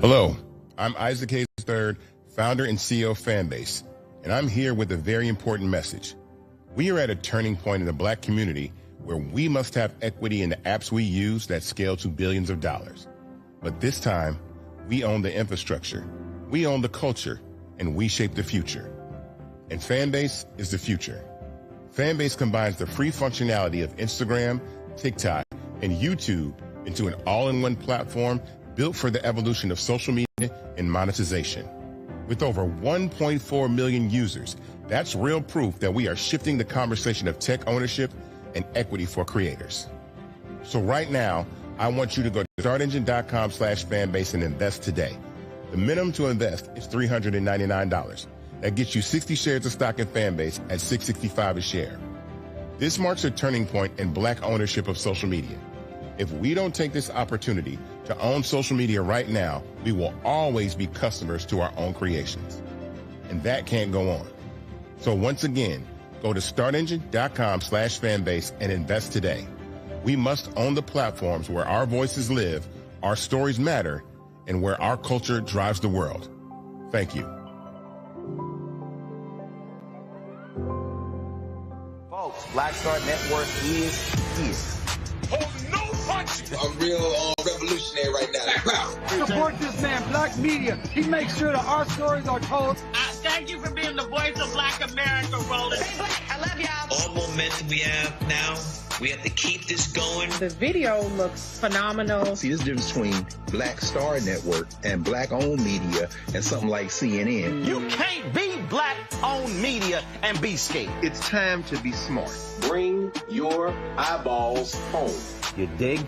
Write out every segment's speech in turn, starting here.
Hello, I'm Isaac Hayes III, founder and CEO of Fanbase, and I'm here with a very important message. We are at a turning point in the Black community where we must have equity in the apps we use that scale to billions of dollars. But this time, we own the infrastructure, we own the culture, and we shape the future. And Fanbase is the future. Fanbase combines the free functionality of Instagram, TikTok, and YouTube into an all-in-one platform built for the evolution of social media and monetization. With over 1.4 million users, that's real proof that we are shifting the conversation of tech ownership and equity for creators. So right now, I want you to go to startengine.com/fanbase and invest today. The minimum to invest is $399. That gets you 60 shares of stock in Fanbase at $665 a share. This marks a turning point in Black ownership of social media. If we don't take this opportunity to own social media right now, we will always be customers to our own creations. And that can't go on. So once again, go to startengine.com/fanbase and invest today. We must own the platforms where our voices live, our stories matter, and where our culture drives the world. Thank you. Folks, Black Star Network is here. Oh, no punches! I'm real revolutionary right now. Support this man, Black Media. He makes sure that our stories are told. Thank you for being the voice of Black America, Roland. Stay Black. I love y'all. All momentum we have now, we have to keep this going. The video looks phenomenal. See, this difference between Black Star Network and Black-owned media and something like CNN. You can't be Black-owned media and be scared. It's time to be smart. Bring your eyeballs home. You dig?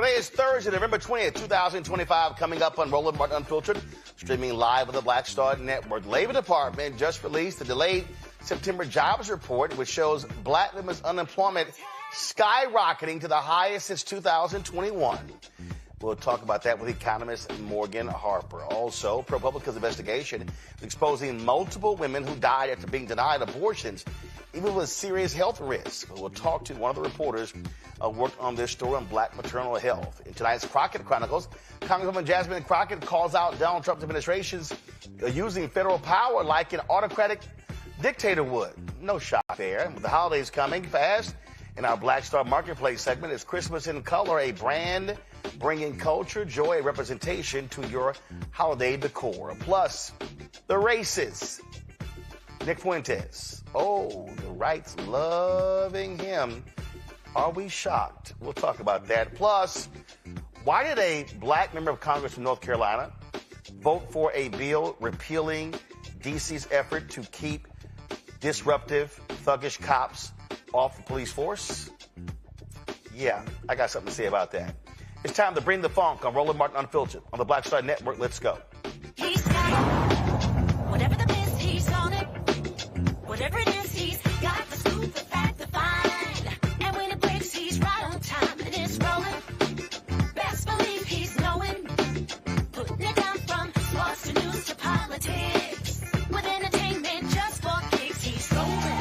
Today is Thursday, November 20th, 2025, coming up on Roland Martin Unfiltered, streaming live on the Black Star Network. The Labor Department just released the delayed September jobs report, which shows black women's unemployment skyrocketing to the highest since 2021. We'll talk about that with economist Morgan Harper. Also, ProPublica's investigation is exposing multiple women who died after being denied abortions, even with serious health risks. We'll talk to one of the reporters who worked on this story on black maternal health. In tonight's Crockett Chronicles, Congresswoman Jasmine Crockett calls out Donald Trump's administration's using federal power like an autocratic dictator would. No shock there. With the holidays coming fast, in our Black Star Marketplace segment, is Christmas in Color, a brand bringing culture, joy, and representation to your holiday decor. Plus, the races. Nick Fuentes. Oh, the right's loving him. Are we shocked? We'll talk about that. Plus, why did a black member of Congress from North Carolina vote for a bill repealing D.C.'s effort to keep disruptive, thuggish cops off the police force? Yeah, I got something to say about that. It's time to bring the funk on Roland Martin Unfiltered on the Black Star Network. Let's go. He's got whatever the best, he's on it. Whatever it is, he's got the scoop, the fact, the find. And when it breaks, he's right on time and it's rolling. Best believe he's knowing. Putting it down from sports to news to politics. With entertainment just for kicks, he's rolling.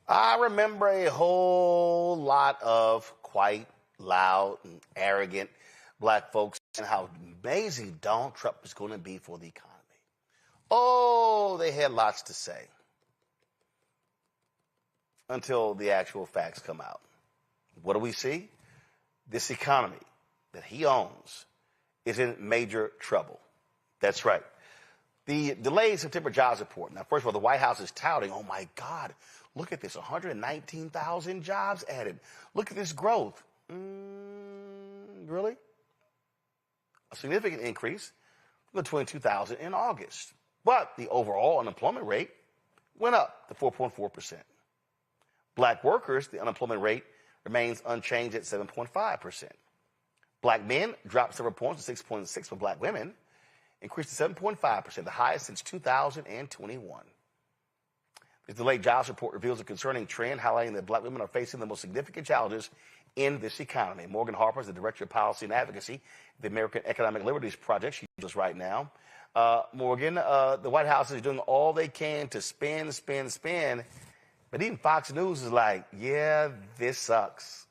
I remember a whole lot of quite loud and arrogant black folks and how amazing Donald Trump is going to be for the economy. Oh, they had lots to say until the actual facts come out. What do we see? This economy that he owns is in major trouble. That's right. The delayed September jobs report. Now, first of all, the White House is touting, oh my God, look at this, 119,000 jobs added. Look at this growth. Really? A significant increase between 2000 and August. But the overall unemployment rate went up to 4.4%. Black workers, the unemployment rate remains unchanged at 7.5%. Black men dropped several points to 6.6 for black women, increased to 7.5%, the highest since 2021. The delayed jobs report reveals a concerning trend, highlighting that black women are facing the most significant challenges in this economy. Morgan Harper is the Director of Policy and Advocacy at the American Economic Liberties Project. She's just right now. Morgan, the White House is doing all they can to spin. But even Fox News is like, yeah, this sucks.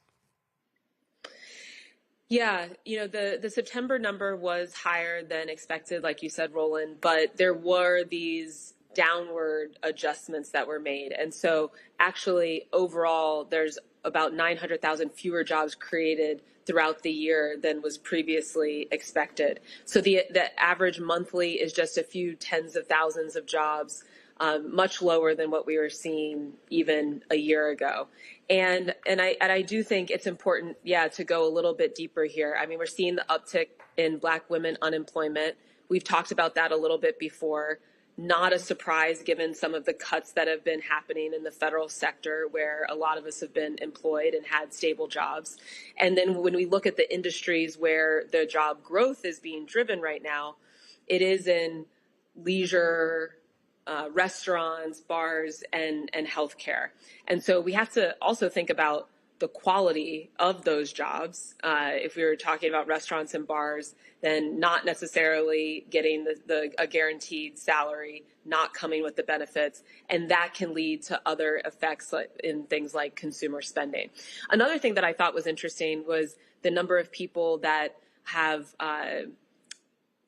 Yeah, the September number was higher than expected, like you said, Roland, but there were these downward adjustments that were made. And so actually overall, there's about 900,000 fewer jobs created throughout the year than was previously expected. So the average monthly is just a few tens of thousands of jobs, much lower than what we were seeing even a year ago. And I do think it's important, to go a little bit deeper here. I mean, we're seeing the uptick in black women unemployment. We've talked about that a little bit before. Not a surprise given some of the cuts that have been happening in the federal sector where a lot of us have been employed and had stable jobs. And then when we look at the industries where the job growth is being driven right now, it is in leisure, restaurants, bars, and healthcare. And so we have to also think about the quality of those jobs. If we were talking about restaurants and bars, then not necessarily getting a guaranteed salary, not coming with the benefits, and that can lead to other effects in things like consumer spending. Another thing that I thought was interesting was the number of people that have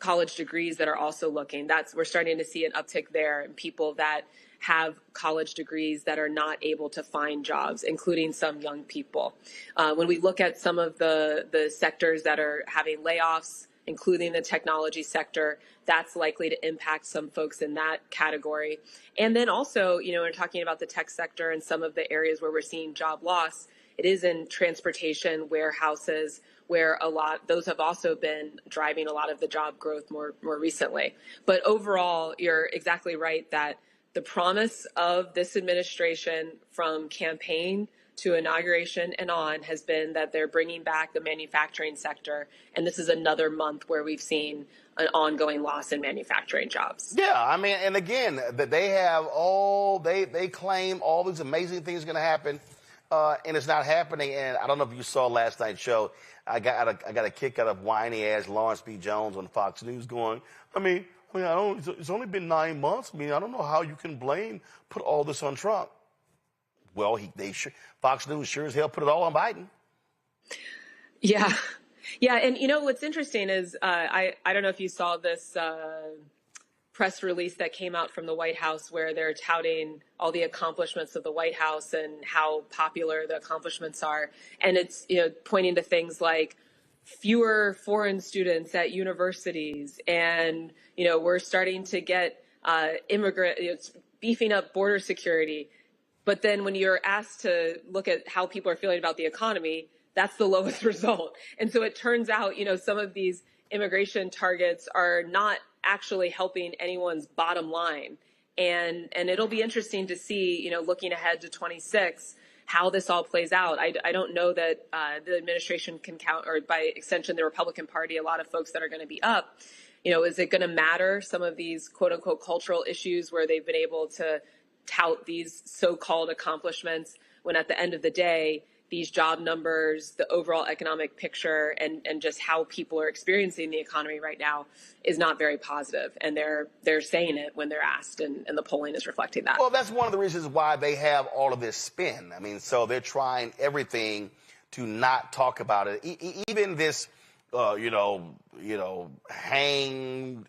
college degrees that are also looking. We're starting to see an uptick there, and people that have college degrees that are not able to find jobs, including some young people. When we look at some of the sectors that are having layoffs, including the technology sector, that's likely to impact some folks in that category. And then also, you know, when we're talking about the tech sector and some of the areas where we're seeing job loss, it is in transportation, warehouses, where those have also been driving a lot of the job growth more recently. But overall, you're exactly right that the promise of this administration from campaign to inauguration and on has been that they're bringing back the manufacturing sector. And this is another month where we've seen an ongoing loss in manufacturing jobs. Yeah, I mean, and again, that they claim all these amazing things are going to happen, and it's not happening. And I don't know if you saw last night's show. I got a kick out of whiny ass Lawrence B. Jones on Fox News going, it's only been 9 months. I mean, I don't know how you can put all this on Trump. Well, Fox News sure as hell put it all on Biden. Yeah. Yeah. And, you know, what's interesting is I don't know if you saw this press release that came out from the White House where they're touting all the accomplishments of the White House and how popular the accomplishments are. And it's, you know, pointing to things like fewer foreign students at universities. And, you know, we're starting to get beefing up border security. But then when you're asked to look at how people are feeling about the economy, that's the lowest result. And so it turns out, you know, some of these immigration targets are not actually helping anyone's bottom line. And it'll be interesting to see, you know, looking ahead to 26, how this all plays out. I don't know that the administration can count, or by extension, the Republican Party, a lot of folks that are going to be up. You know, is it going to matter some of these quote unquote cultural issues where they've been able to tout these so-called accomplishments when at the end of the day, these job numbers, the overall economic picture, and just how people are experiencing the economy right now is not very positive. And they're saying it when they're asked, and the polling is reflecting that. Well, that's one of the reasons why they have all of this spin. I mean, so they're trying everything to not talk about it. Even this, hang,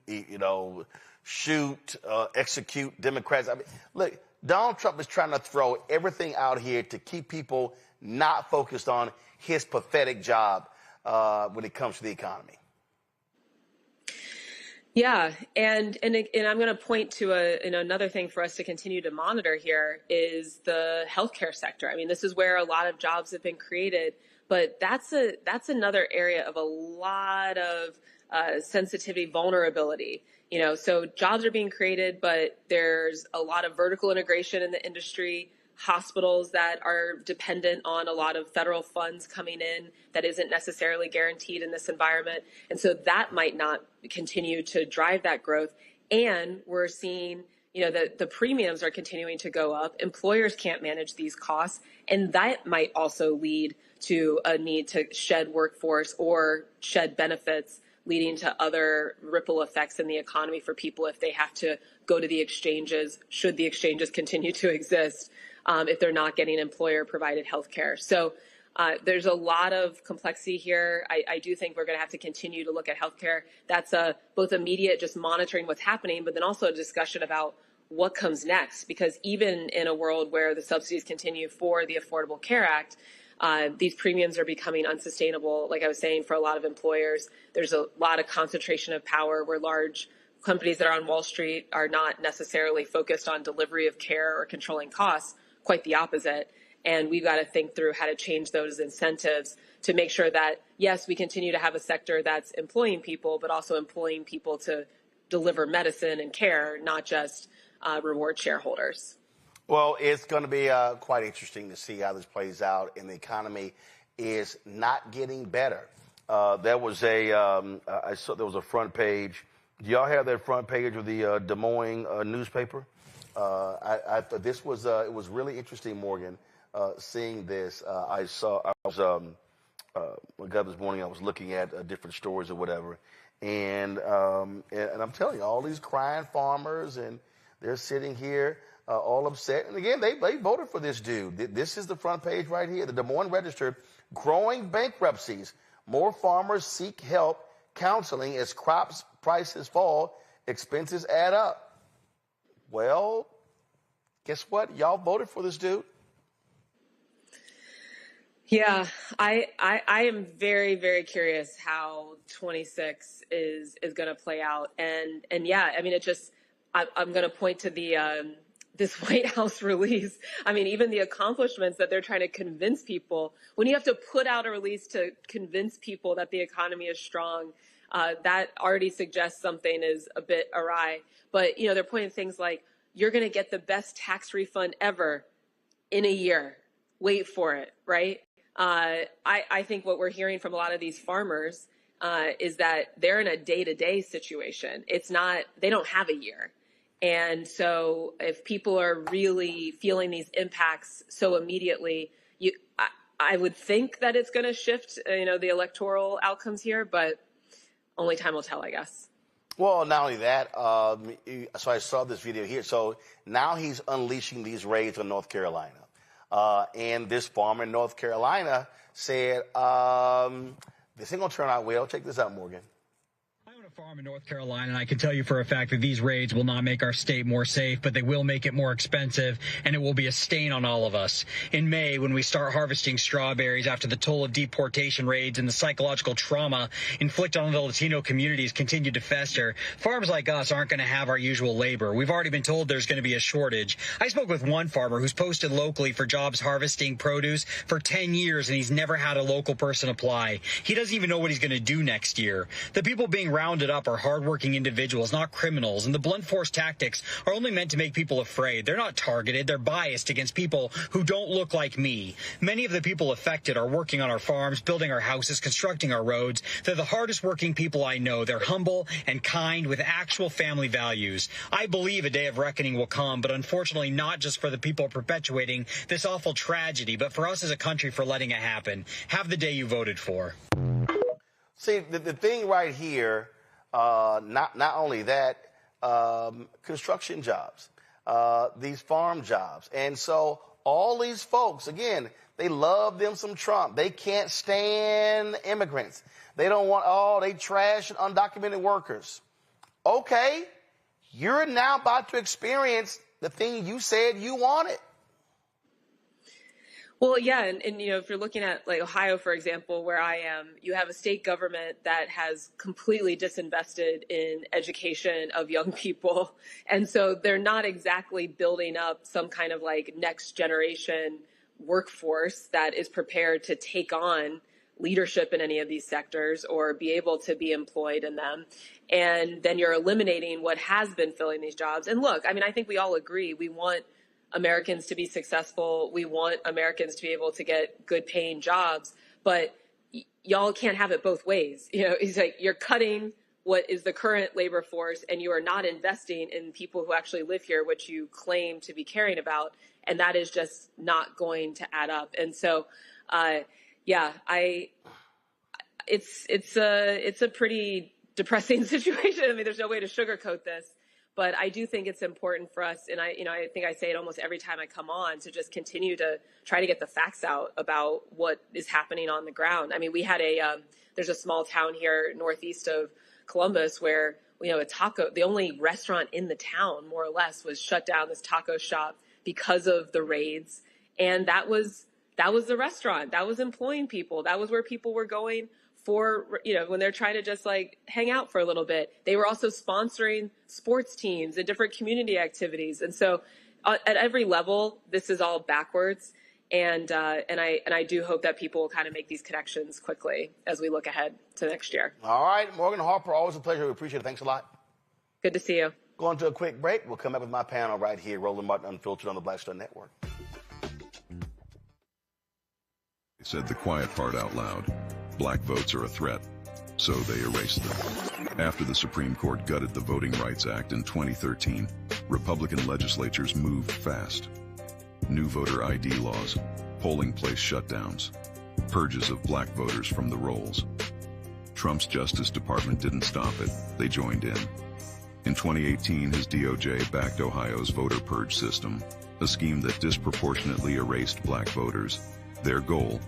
shoot, execute Democrats. I mean, look, Donald Trump is trying to throw everything out here to keep people not focused on his pathetic job when it comes to the economy. Yeah, and I'm going to point to another thing for us to continue to monitor here is the healthcare sector. I mean, this is where a lot of jobs have been created, but that's another area of a lot of sensitivity, vulnerability. You know, so jobs are being created, but there's a lot of vertical integration in the industry, hospitals that are dependent on a lot of federal funds coming in that isn't necessarily guaranteed in this environment. And so that might not continue to drive that growth. And we're seeing, you know, the premiums are continuing to go up. Employers can't manage these costs. And that might also lead to a need to shed workforce or shed benefits, leading to other ripple effects in the economy for people if they have to go to the exchanges, should the exchanges continue to exist, if they're not getting employer-provided health care. So there's a lot of complexity here. I do think we're going to have to continue to look at health care. That's both immediate, just monitoring what's happening, but then also a discussion about what comes next. Because even in a world where the subsidies continue for the Affordable Care Act, these premiums are becoming unsustainable. Like I was saying, for a lot of employers, there's a lot of concentration of power where large companies that are on Wall Street are not necessarily focused on delivery of care or controlling costs, quite the opposite. And we've got to think through how to change those incentives to make sure that, yes, we continue to have a sector that's employing people, but also employing people to deliver medicine and care, not just reward shareholders. Well, it's going to be quite interesting to see how this plays out, and the economy is not getting better. There was I saw there was a front page. Do y'all have that front page of the Des Moines newspaper? I thought this was it was really interesting, Morgan, seeing this. I was got this morning. I was looking at different stories or whatever, and I'm telling you, all these crying farmers, and they're sitting here. All upset. And again, they voted for this dude. This is the front page right here. The Des Moines Register, growing bankruptcies. More farmers seek help counseling as crops prices fall, expenses add up. Well, guess what? Y'all voted for this dude. Yeah, I am very, very curious how 26 is going to play out. And yeah, I mean, it just, I'm going to point to the, this White House release. I mean, even the accomplishments that they're trying to convince people, when you have to put out a release to convince people that the economy is strong, that already suggests something is a bit awry. But, you know, they're pointing things like, you're going to get the best tax refund ever in a year. Wait for it, right? I think what we're hearing from a lot of these farmers is that they're in a day-to-day situation. It's not, they don't have a year. And so if people are really feeling these impacts so immediately, I would think that it's going to shift, you know, the electoral outcomes here, but only time will tell, I guess. Well, not only that, so I saw this video here. So now he's unleashing these raids on North Carolina. And this farmer in North Carolina said, this ain't going to turn out well. Check this out, Morgan. I own a farm in North Carolina, and I can tell you for a fact that these raids will not make our state more safe, but they will make it more expensive, and it will be a stain on all of us. In May, when we start harvesting strawberries after the toll of deportation raids and the psychological trauma inflicted on the Latino communities continue to fester, farms like us aren't going to have our usual labor. We've already been told there's going to be a shortage. I spoke with one farmer who's posted locally for jobs harvesting produce for 10 years, and he's never had a local person apply. He doesn't even know what he's going to do next year. The people being rounded up are hardworking individuals, not criminals, and the blunt force tactics are only meant to make people afraid. They're not targeted. They're biased against people who don't look like me. Many of the people affected are working on our farms, building our houses, constructing our roads. They're the hardest working people I know. They're humble and kind with actual family values. I believe a day of reckoning will come, but unfortunately not just for the people perpetuating this awful tragedy, but for us as a country for letting it happen. Have the day you voted for. See, the thing right here, not only that, construction jobs, these farm jobs. And so all these folks, again, they love them some Trump. They can't stand immigrants. They don't want, they trash undocumented workers. Okay, you're now about to experience the thing you said you wanted. Well, yeah, and you know, if you're looking at like Ohio, for example, where I am, you have a state government that has completely disinvested in education of young people. And so they're not exactly building up some kind of like next generation workforce that is prepared to take on leadership in any of these sectors or be able to be employed in them. And then you're eliminating what has been filling these jobs. And look, I mean, I think we all agree we want Americans to be successful. We want Americans to be able to get good paying jobs, but y'all can't have it both ways. You know, he's like, you're cutting what is the current labor force and you are not investing in people who actually live here, which you claim to be caring about. And that is just not going to add up. And so, it's a pretty depressing situation. I mean, there's no way to sugarcoat this. But I do think it's important for us, and I think I say it almost every time I come on, to just continue to try to get the facts out about what is happening on the ground. I mean, we had there's a small town here northeast of Columbus where, you know, the only restaurant in the town, more or less, was shut down, this taco shop, because of the raids. And that was the restaurant. That was employing people. That was where people were going for, you know, when they're trying to just like hang out for a little bit. They were also sponsoring sports teams and different community activities. And so at every level, this is all backwards. And I do hope that people will kind of make these connections quickly as we look ahead to next year. All right, Morgan, Harper, always a pleasure. We appreciate it. Thanks a lot. Good to see you. Going to a quick break. We'll come back with my panel right here, Roland Martin Unfiltered on the Black Star Network. They said the quiet part out loud. Black votes are a threat, so they erased them. After the Supreme Court gutted the Voting Rights Act in 2013, Republican legislatures moved fast. New voter ID laws, polling place shutdowns, purges of black voters from the rolls. Trump's Justice Department didn't stop it, they joined in. In 2018, his DOJ backed Ohio's voter purge system, a scheme that disproportionately erased black voters. Their goal,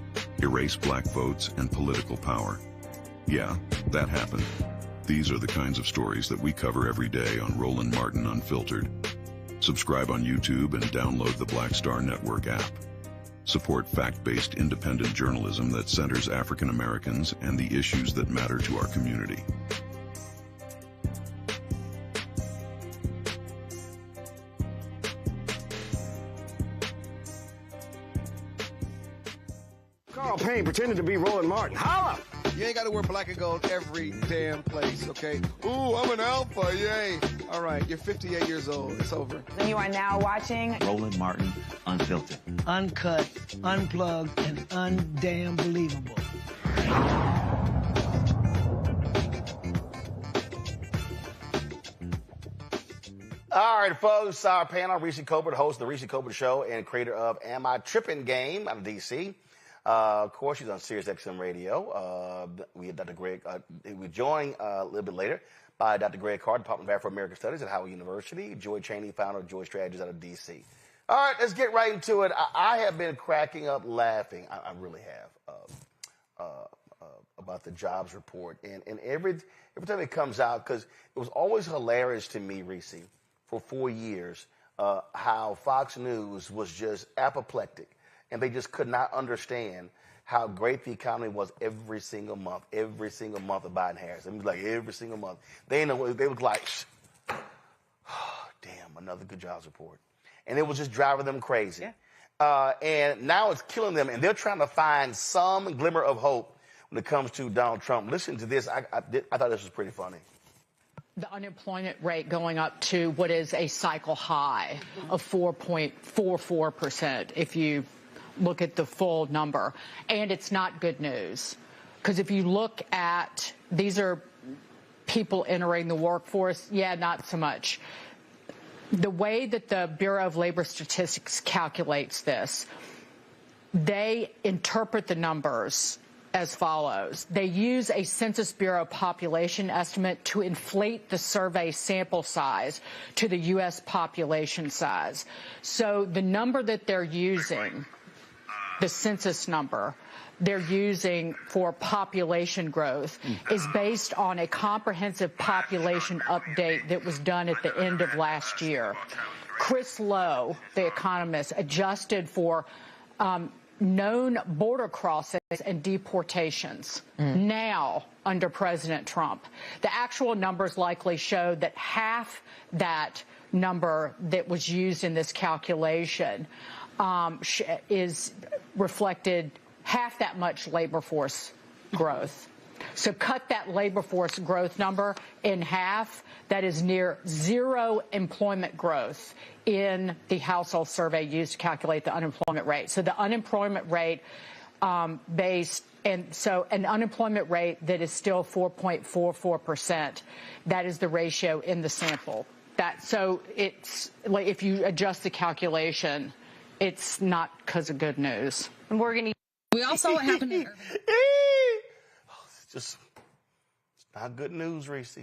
erase black votes and political power. Yeah, that happened. These are the kinds of stories that we cover every day on Roland Martin Unfiltered. Subscribe on YouTube and download the Black Star Network app. Support fact-based independent journalism that centers African Americans and the issues that matter to our community. Carl Payne pretended to be Roland Martin. Holla! You ain't got to wear black and gold every damn place, okay? Ooh, I'm an alpha, yay. All right, you're 58 years old. It's over. And you are now watching Roland Martin Unfiltered. Uncut, unplugged, and undamn believable. All right, folks, our panel, Reese Colbert, host of The Reese Colbert Show and creator of Am I Trippin' Game out of D.C. Of course, she's on Sirius XM Radio. We have Dr. Greg, we're joined a little bit later by Dr. Greg Carr, Department of Afro-American Studies at Howard University, Joy Chaney, founder of Joy Strategies out of D.C. All right, let's get right into it. I have been cracking up laughing. I really have about the jobs report. And every time it comes out, because it was always hilarious to me, Reese, for 4 years, how Fox News was just apoplectic. And they just could not understand how great the economy was every single month of Biden-Harris. It was like every single month. They was like, oh, damn, another good jobs report. And it was just driving them crazy. Yeah. And now it's killing them, and they're trying to find some glimmer of hope when it comes to Donald Trump. Listen to this. I thought this was pretty funny. The unemployment rate going up to what is a cycle high of 4.44% if you look at the full number. And it's not good news, because if you look at, these are people entering the workforce, not so much. The way that the Bureau of Labor Statistics calculates this, they interpret the numbers as follows. They use a Census Bureau population estimate to inflate the survey sample size to the U.S. population size. So the number that they're using, the census number they're using for population growth, is based on a comprehensive population update that was done at the end of last year. Chris Lowe, the economist, adjusted for known border crossings and deportations now under President Trump. The actual numbers likely show that half that number that was used in this calculation is reflected half that much labor force growth. So cut that labor force growth number in half. That is near zero employment growth in the household survey used to calculate the unemployment rate. So the unemployment rate an unemployment rate that is still 4.44%. That is the ratio in the sample. So it's like, if you adjust the calculation, it's not because of good news. And we all saw what happened there. It's not good news, Reese.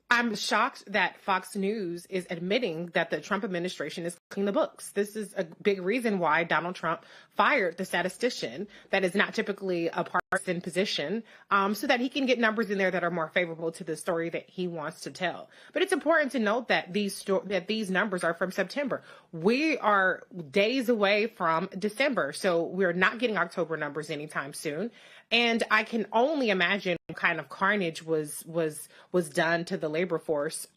I'm shocked that Fox News is admitting that the Trump administration is cleaning the books. This is a big reason why Donald Trump fired the statistician that is not typically a partisan position, so that he can get numbers in there that are more favorable to the story that he wants to tell. But it's important to note that these numbers are from September. We are days away from December, so we're not getting October numbers anytime soon. And I can only imagine what kind of carnage was done to the labor force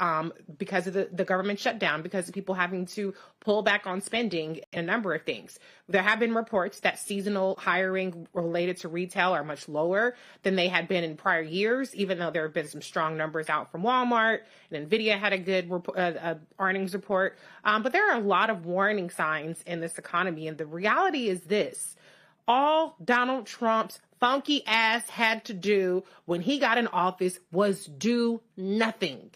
because of the government shutdown, because of people having to pull back on spending and a number of things. There have been reports that seasonal hiring related to retail are much lower than they had been in prior years, even though there have been some strong numbers out from Walmart, and NVIDIA had a good earnings report. But there are a lot of warning signs in this economy. And the reality is this: all Donald Trump's funky ass had to do when he got in office was do nothing.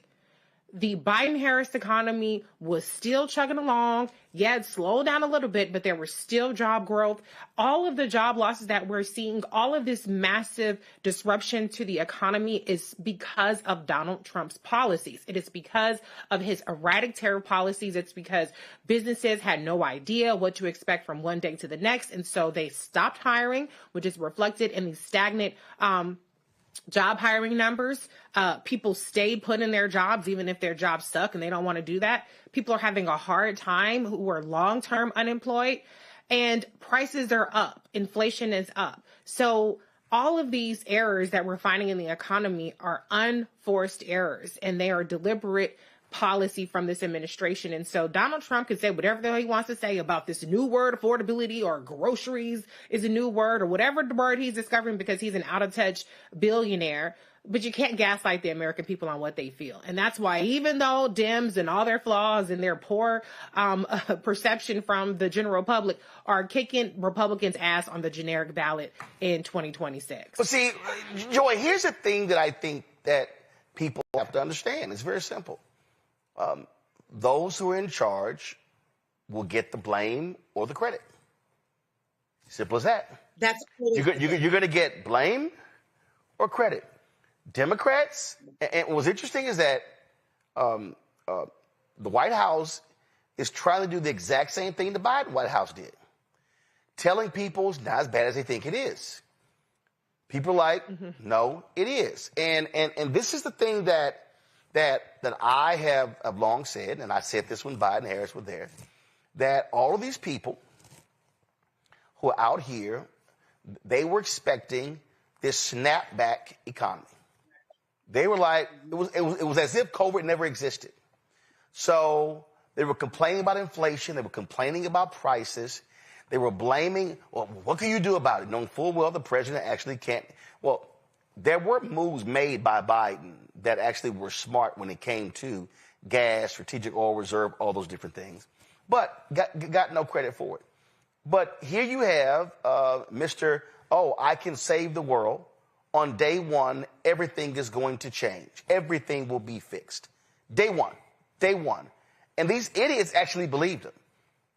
The Biden-Harris economy was still chugging along. Yeah, it slowed down a little bit, but there was still job growth. All of the job losses that we're seeing, all of this massive disruption to the economy is because of Donald Trump's policies. It is because of his erratic tariff policies. It's because businesses had no idea what to expect from one day to the next, and so they stopped hiring, which is reflected in the stagnant job hiring numbers. People stay put in their jobs, even if their jobs suck and they don't want to do that. People are having a hard time who are long-term unemployed, and prices are up. Inflation is up. So all of these errors that we're finding in the economy are unforced errors, and they are deliberate policy from this administration. And so Donald Trump can say whatever the hell he wants to say about this new word, affordability, or groceries is a new word, or whatever the word he's discovering because he's an out-of-touch billionaire. But you can't gaslight the American people on what they feel. And that's why even though Dems and all their flaws and their poor perception from the general public are kicking Republicans' ass on the generic ballot in 2026. But see, Joy, here's the thing that I think that people have to understand. It's very simple. Those who are in charge will get the blame or the credit. Simple as that. That's you're going to get blame or credit. Democrats, and what's interesting is that the White House is trying to do the exact same thing the Biden White House did, telling people it's not as bad as they think it is. People are like, no, it is. And this is the thing that I have long said, and I said this when Biden and Harris were there, that all of these people who are out here, they were expecting this snapback economy. They were like, it was as if COVID never existed. So they were complaining about inflation. They were complaining about prices. They were blaming, well, what can you do about it? Knowing full well the president actually can't. Well, there were moves made by Biden that actually were smart when it came to gas, strategic oil reserve, all those different things, but got no credit for it. But here you have Mr. Oh, I can save the world. On day one, everything is going to change. Everything will be fixed. Day one. And these idiots actually believed him.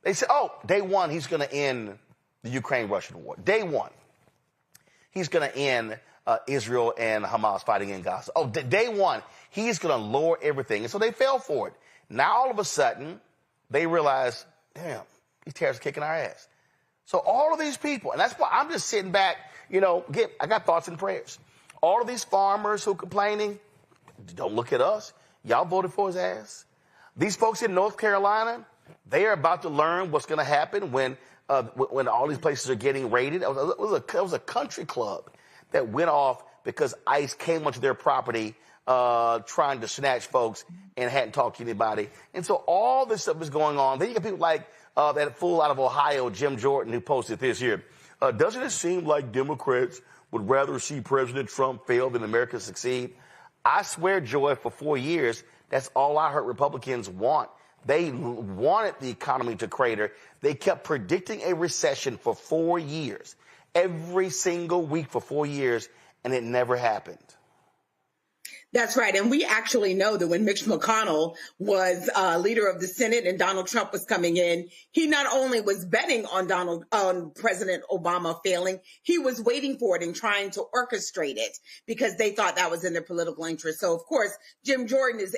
They said, oh, day one, he's going to end the Ukraine-Russian war. Day one, he's going to end Israel and Hamas fighting in Gaza. Oh, day one, he's going to lower everything. And so they fell for it. Now, all of a sudden, they realize, damn, these tariffs are kicking our ass. So all of these people, and that's why I'm just sitting back, I got thoughts and prayers. All of these farmers who are complaining, don't look at us. Y'all voted for his ass. These folks in North Carolina, they are about to learn what's going to happen when all these places are getting raided. It was a country club that went off because ICE came onto their property trying to snatch folks and hadn't talked to anybody. And so all this stuff is going on. Then you got people like that fool out of Ohio, Jim Jordan, who posted this here. Doesn't it seem like Democrats would rather see President Trump fail than America succeed? I swear, Joy, for 4 years, that's all I heard Republicans want. They wanted the economy to crater. They kept predicting a recession for 4 years, every single week for 4 years, and it never happened. That's right. And we actually know that when Mitch McConnell was leader of the Senate and Donald Trump was coming in, he not only was betting on President Obama failing, he was waiting for it and trying to orchestrate it because they thought that was in their political interest. So, of course, Jim Jordan is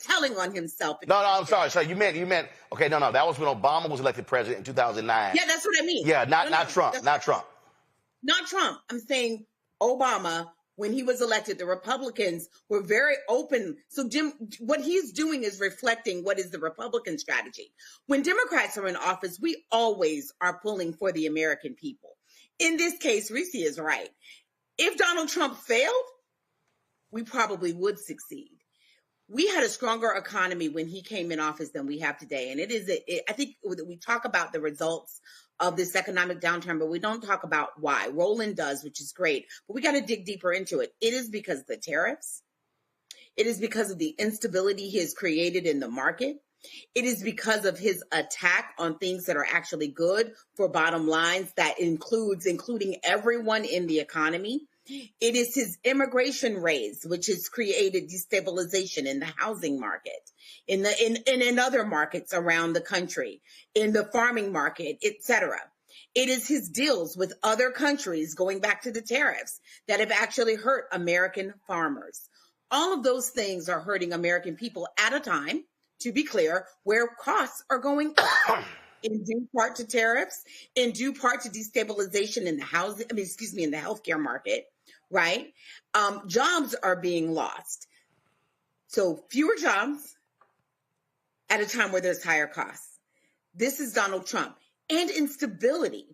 telling on himself. No, I'm sorry. So you meant, okay, no, that was when Obama was elected president in 2009. Yeah, that's what I mean. Yeah, not Trump. Not Trump. I'm saying Obama. When he was elected, the Republicans were very open. So Jim, what he's doing is reflecting what is the Republican strategy. When Democrats are in office, we always are pulling for the American people. In this case, Reese is right. If Donald Trump failed, we probably would succeed. We had a stronger economy when he came in office than we have today. And I think we talk about the results of this economic downturn, but we don't talk about why. Roland does, which is great, but we got to dig deeper into it. It is because of the tariffs. It is because of the instability he has created in the market. It is because of his attack on things that are actually good for bottom lines that including everyone in the economy. It is his immigration raids, which has created destabilization in the housing market, in other markets around the country, in the farming market, etc. It is his deals with other countries, going back to the tariffs, that have actually hurt American farmers. All of those things are hurting American people at a time, to be clear, where costs are going up. in due part to tariffs, in due part to destabilization in the in the healthcare market, right? Jobs are being lost. So fewer jobs at a time where there's higher costs. This is Donald Trump. And instability.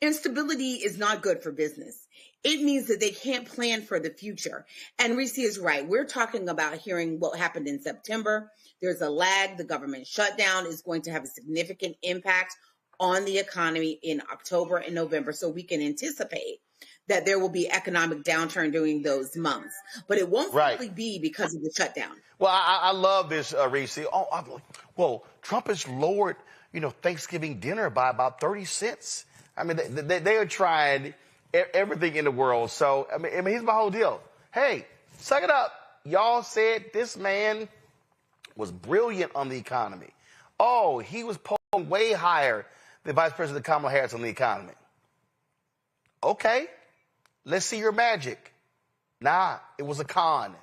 Instability is not good for business. It means that they can't plan for the future. And Reese is right. We're talking about hearing what happened in September. There's a lag. The government shutdown is going to have a significant impact on the economy in October and November. So we can anticipate that there will be economic downturn during those months. But it won't simply be because of the shutdown. Well, I love this, Reese. Well, Trump has lowered, Thanksgiving dinner by about 30 cents. I mean, they are trying everything in the world. So, I mean, here's my whole deal. Hey, suck it up. Y'all said this man was brilliant on the economy. Oh, he was polling way higher than Vice President Kamala Harris on the economy. Okay, let's see your magic. Nah, it was a con.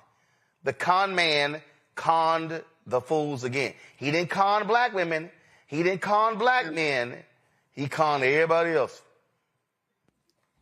The con man conned the fools again. He didn't con black women. He didn't con black men. He conned everybody else.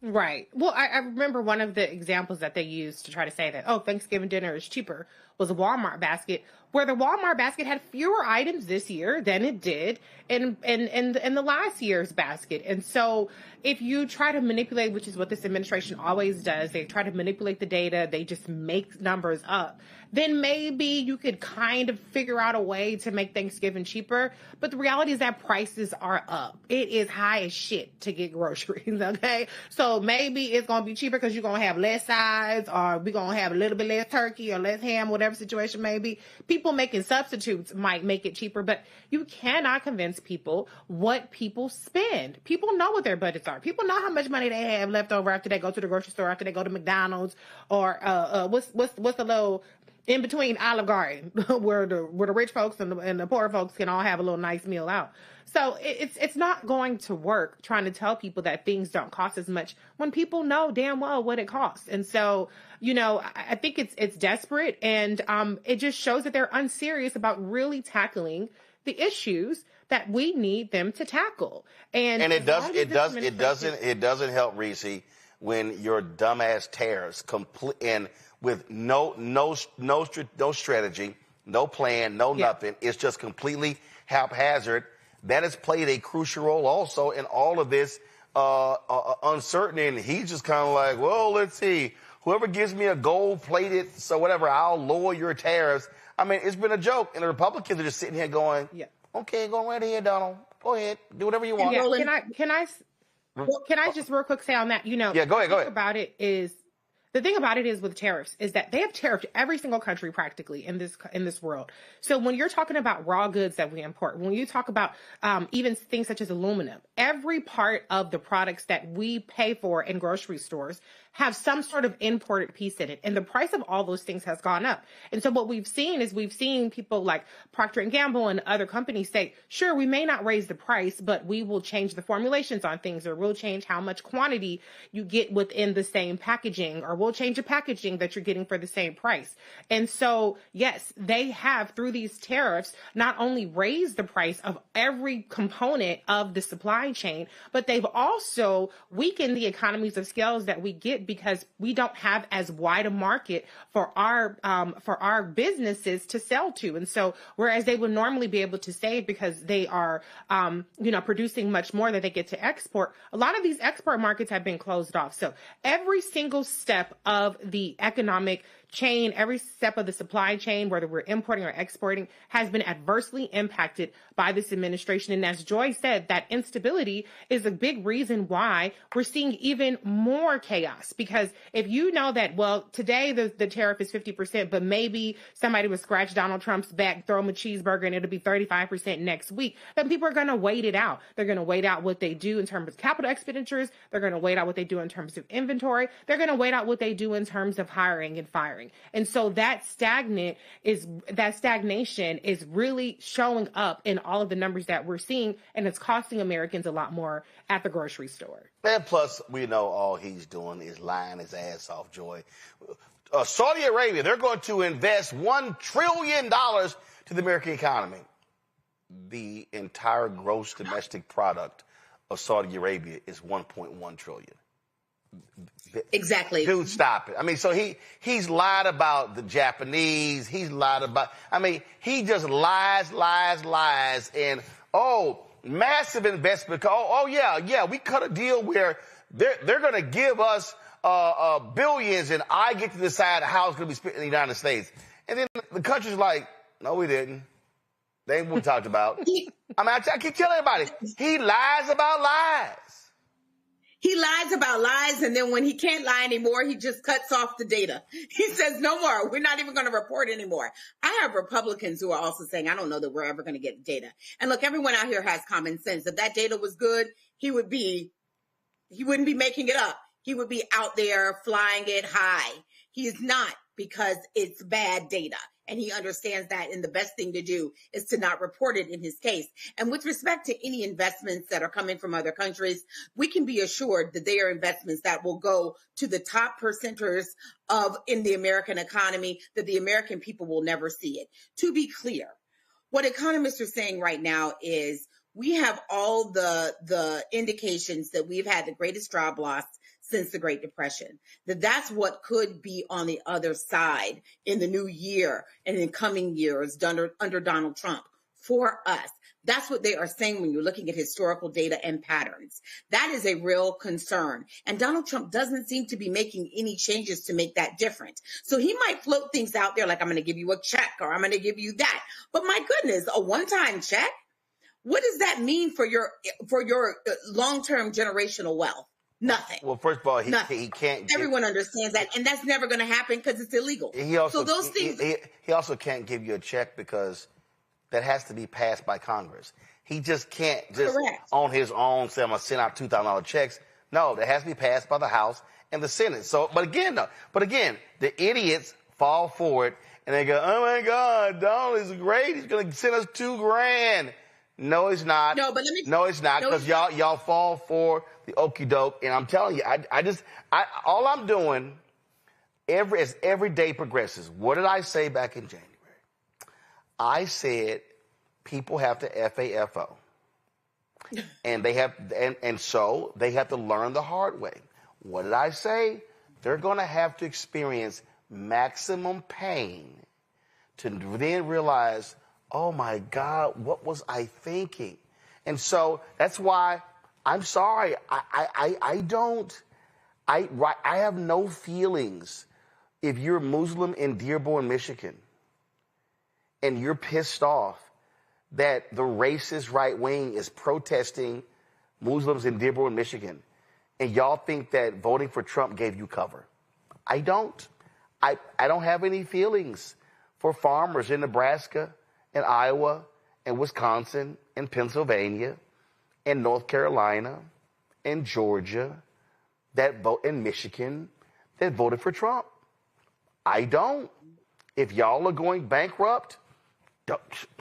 Right. Well, I remember one of the examples that they used to try to say that, Thanksgiving dinner is cheaper was a Walmart basket, where the Walmart basket had fewer items this year than it did in the last year's basket. And so if you try to manipulate, which is what this administration always does, they try to manipulate the data, they just make numbers up, then maybe you could kind of figure out a way to make Thanksgiving cheaper. But the reality is that prices are up. It is high as shit to get groceries, okay? So maybe it's going to be cheaper because you're going to have less sides, or we're going to have a little bit less turkey or less ham, whatever situation may be. People making substitutes might make it cheaper, but you cannot convince people what people spend. People know what their budgets are. People know how much money they have left over after they go to the grocery store, after they go to McDonald's, or what's the little in between Olive Garden where the rich folks and the poor folks can all have a little nice meal out. So it's not going to work trying to tell people that things don't cost as much when people know damn well what it costs. And so, I think it's desperate, and it just shows that they're unserious about really tackling the issues that we need them to tackle. And it doesn't help, Reese, when your dumbass tariffs and with no strategy, no plan, nothing. It's just completely haphazard. That has played a crucial role also in all of this uncertainty. And he's just kind of like, well, let's see. Whoever gives me a gold-plated, so whatever, I'll lower your tariffs. I mean, it's been a joke. And the Republicans are just sitting here going, okay, go right ahead, Donald. Go ahead. Do whatever you want. Yeah, can I just real quick say on that, Yeah, go ahead. The thing about it is with tariffs is that they have tariffed every single country practically in this world. So when you're talking about raw goods that we import, when you talk about even things such as aluminum, every part of the products that we pay for in grocery stores have some sort of imported piece in it. And the price of all those things has gone up. And so what we've seen people like Procter & Gamble and other companies say, sure, we may not raise the price, but we will change the formulations on things, or we'll change how much quantity you get within the same packaging, or we'll change the packaging that you're getting for the same price. And so, yes, they have, through these tariffs, not only raised the price of every component of the supply chain, but they've also weakened the economies of scales that we get, because we don't have as wide a market for our businesses to sell to. And so, whereas they would normally be able to save because they are, producing much more that they get to export, a lot of these export markets have been closed off. So every single step of the economic chain, every step of the supply chain, whether we're importing or exporting, has been adversely impacted by this administration. And as Joy said, that instability is a big reason why we're seeing even more chaos. Because if you know that, well, today the tariff is 50%, but maybe somebody would scratch Donald Trump's back, throw him a cheeseburger, and it'll be 35% next week, then people are going to wait it out. They're going to wait out what they do in terms of capital expenditures. They're going to wait out what they do in terms of inventory. They're going to wait out what they do in terms of hiring and firing. And so that stagnation is really showing up in all of the numbers that we're seeing, and it's costing Americans a lot more at the grocery store. And plus, we know all he's doing is lying his ass off, Joy. Saudi Arabia, they're going to invest $1 trillion to the American economy. the entire gross domestic product of Saudi Arabia is $1.1 trillion. Exactly. Dude, stop it. I mean, so he's lied about the Japanese. He's lied about, I mean, he just lies. And, massive investment. Yeah, we cut a deal where they're going to give us billions and I get to decide how it's going to be spent in the United States. And then the country's like, no, we didn't. They ain't what we talked about. I mean, I keep telling everybody, he lies about lies. He lies about lies, and then when he can't lie anymore, he just cuts off the data. He says, no more. We're not even going to report anymore. I have Republicans who are also saying, I don't know that we're ever going to get data. And look, everyone out here has common sense. If that data was good, he wouldn't be making it up. He would be out there flying it high. He is not, because it's bad data. And he understands that, and the best thing to do is to not report it in his case. And with respect to any investments that are coming from other countries, we can be assured that they are investments that will go to the top percenters in the American economy, that the American people will never see it. To be clear, what economists are saying right now is we have all the indications that we've had the greatest job loss since the Great Depression, that's what could be on the other side in the new year and in coming years under Donald Trump for us. That's what they are saying when you're looking at historical data and patterns. That is a real concern. And Donald Trump doesn't seem to be making any changes to make that different. So he might float things out there like, I'm going to give you a check or I'm going to give you that. But my goodness, a one-time check? What does that mean for your long-term generational wealth? Nothing. Well, first of all, he can't. Everyone understands that, and that's never going to happen because it's illegal. He also can't give you a check because that has to be passed by Congress. He just can't on his own say, I'm going to send out $2,000 checks. No, that has to be passed by the House and the Senate. So, but again, the idiots fall for it and they go, oh my God, Donald is great. He's going to send us $2,000. No, it's not. No, it's not, because y'all fall for the okie doke. And I'm telling you, all I'm doing as every day progresses. What did I say back in January? I said people have to FAFO, and so they have to learn the hard way. What did I say? They're going to have to experience maximum pain to then realize, oh my God, what was I thinking? And so that's why I'm sorry. I have no feelings if you're Muslim in Dearborn, Michigan, and you're pissed off that the racist right wing is protesting Muslims in Dearborn, Michigan, and y'all think that voting for Trump gave you cover. I don't. I don't have any feelings for farmers in Nebraska and Iowa and Wisconsin and Pennsylvania and North Carolina and Georgia and Michigan that voted for Trump. I don't. If y'all are going bankrupt,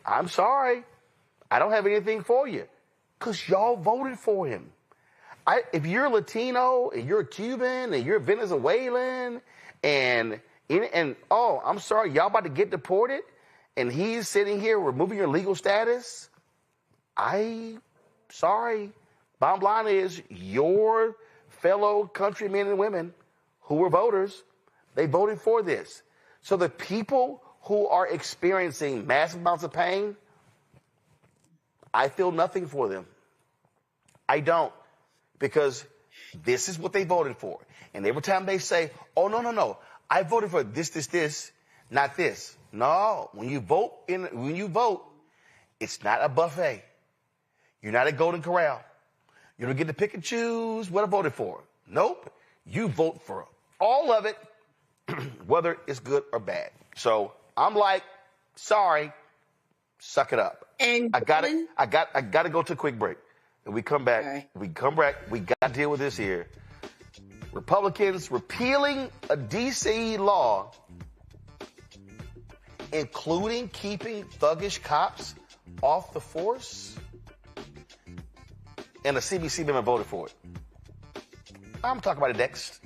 I'm sorry. I don't have anything for you because y'all voted for him. If you're Latino and you're Cuban and you're Venezuelan and I'm sorry, y'all about to get deported and he's sitting here removing your legal status, sorry. Bottom line is your fellow countrymen and women who were voters, they voted for this. So the people who are experiencing massive amounts of pain, I feel nothing for them. I don't, because this is what they voted for. And every time they say, oh, no, I voted for this, not this. No, when you vote, it's not a buffet. You're not at Golden Corral. You don't get to pick and choose what I voted for. Nope. You vote for all of it, whether it's good or bad. So I'm like, sorry, suck it up. And I gotta go to a quick break. And we come back. Right. We gotta deal with this here. Republicans repealing a D.C. law, including keeping thuggish cops off the force. And a CBC member voted for it. I'm talking about it next.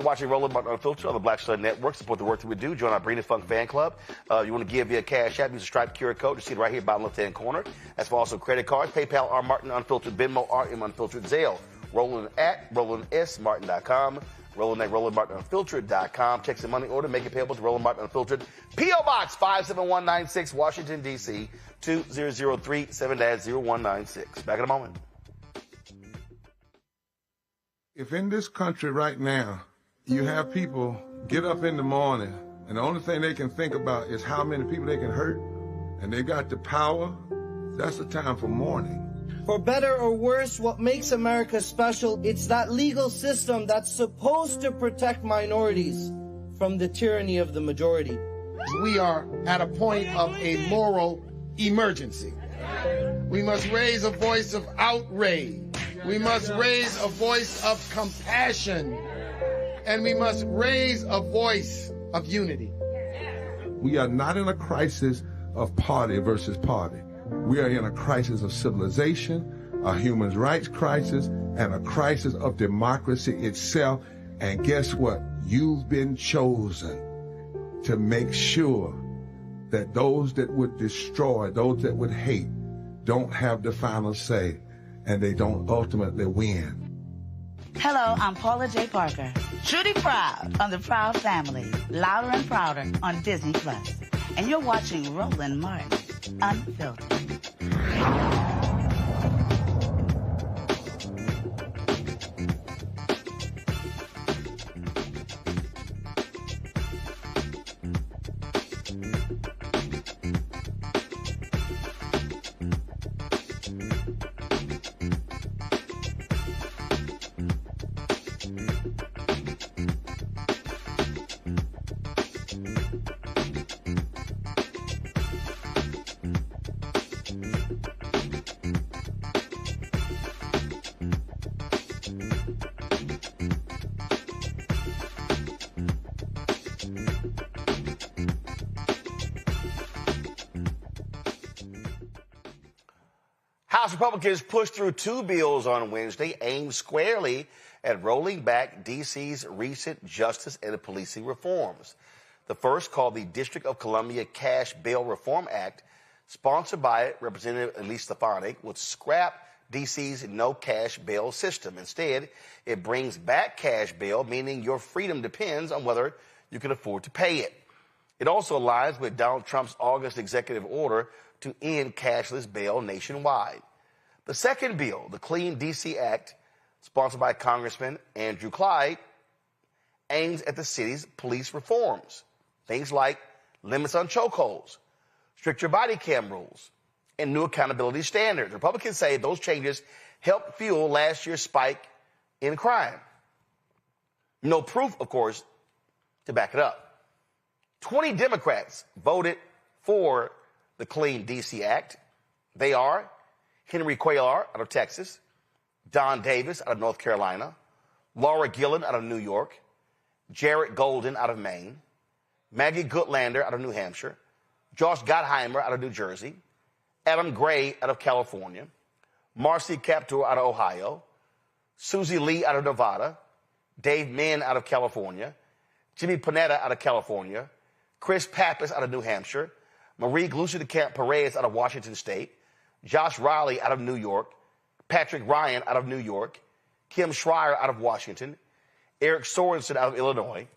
You're watching Roland Martin Unfiltered on the Black Star Network. Support the work that we do. Join our Brina Funk fan club. You want to give via Cash App, use the Stripe QR code. You see it right here, bottom left-hand corner. That's for also credit cards. PayPal, R Martin Unfiltered, Venmo, RM Unfiltered, Zelle. Roland at RolandSMartin.com. Roland at RolandMartinUnfiltered.com. Check the money order. Make it payable to Roland Martin Unfiltered. P.O. Box 57196, Washington, D.C. 20037-0196. Back in a moment. If in this country right now you have people get up in the morning and the only thing they can think about is how many people they can hurt, and they got the power, that's the time for mourning. For better or worse, what makes America special, it's that legal system that's supposed to protect minorities from the tyranny of the majority. We are at a point of a moral emergency. We must raise a voice of outrage. We must raise a voice of compassion. And we must raise a voice of unity. We are not in a crisis of party versus party. We are in a crisis of civilization, a human rights crisis, and a crisis of democracy itself. And guess what? You've been chosen to make sure that those that would destroy, those that would hate, don't have the final say, and they don't ultimately win. Hello, I'm Paula J. Parker. Truly proud on the Proud Family, louder and prouder on Disney+. And you're watching Roland Martin Unfiltered. House Republicans pushed through 2 bills on Wednesday aimed squarely at rolling back D.C.'s recent justice and policing reforms. The first, called the District of Columbia Cash Bail Reform Act, sponsored by Representative Elise Stefanik, would scrap D.C.'s no-cash bail system. Instead, it brings back cash bail, meaning your freedom depends on whether you can afford to pay it. It also aligns with Donald Trump's August executive order to end cashless bail nationwide. The second bill, the Clean D.C. Act, sponsored by Congressman Andrew Clyde, aims at the city's police reforms. Things like limits on chokeholds, stricter body cam rules, and new accountability standards. Republicans say those changes helped fuel last year's spike in crime. No proof, of course, to back it up. 20 Democrats voted for the Clean D.C. Act. They are Henry Cuellar out of Texas, Don Davis out of North Carolina, Laura Gillen out of New York, Jared Golden out of Maine, Maggie Goodlander out of New Hampshire, Josh Gottheimer out of New Jersey, Adam Gray out of California, Marcy Kaptur out of Ohio, Susie Lee out of Nevada, Dave Min out of California, Jimmy Panetta out of California, Chris Pappas out of New Hampshire, Marie Glucer de Camp Perez out of Washington State, Josh Riley out of New York, Patrick Ryan out of New York, Kim Schreier out of Washington, Eric Sorensen out of Illinois,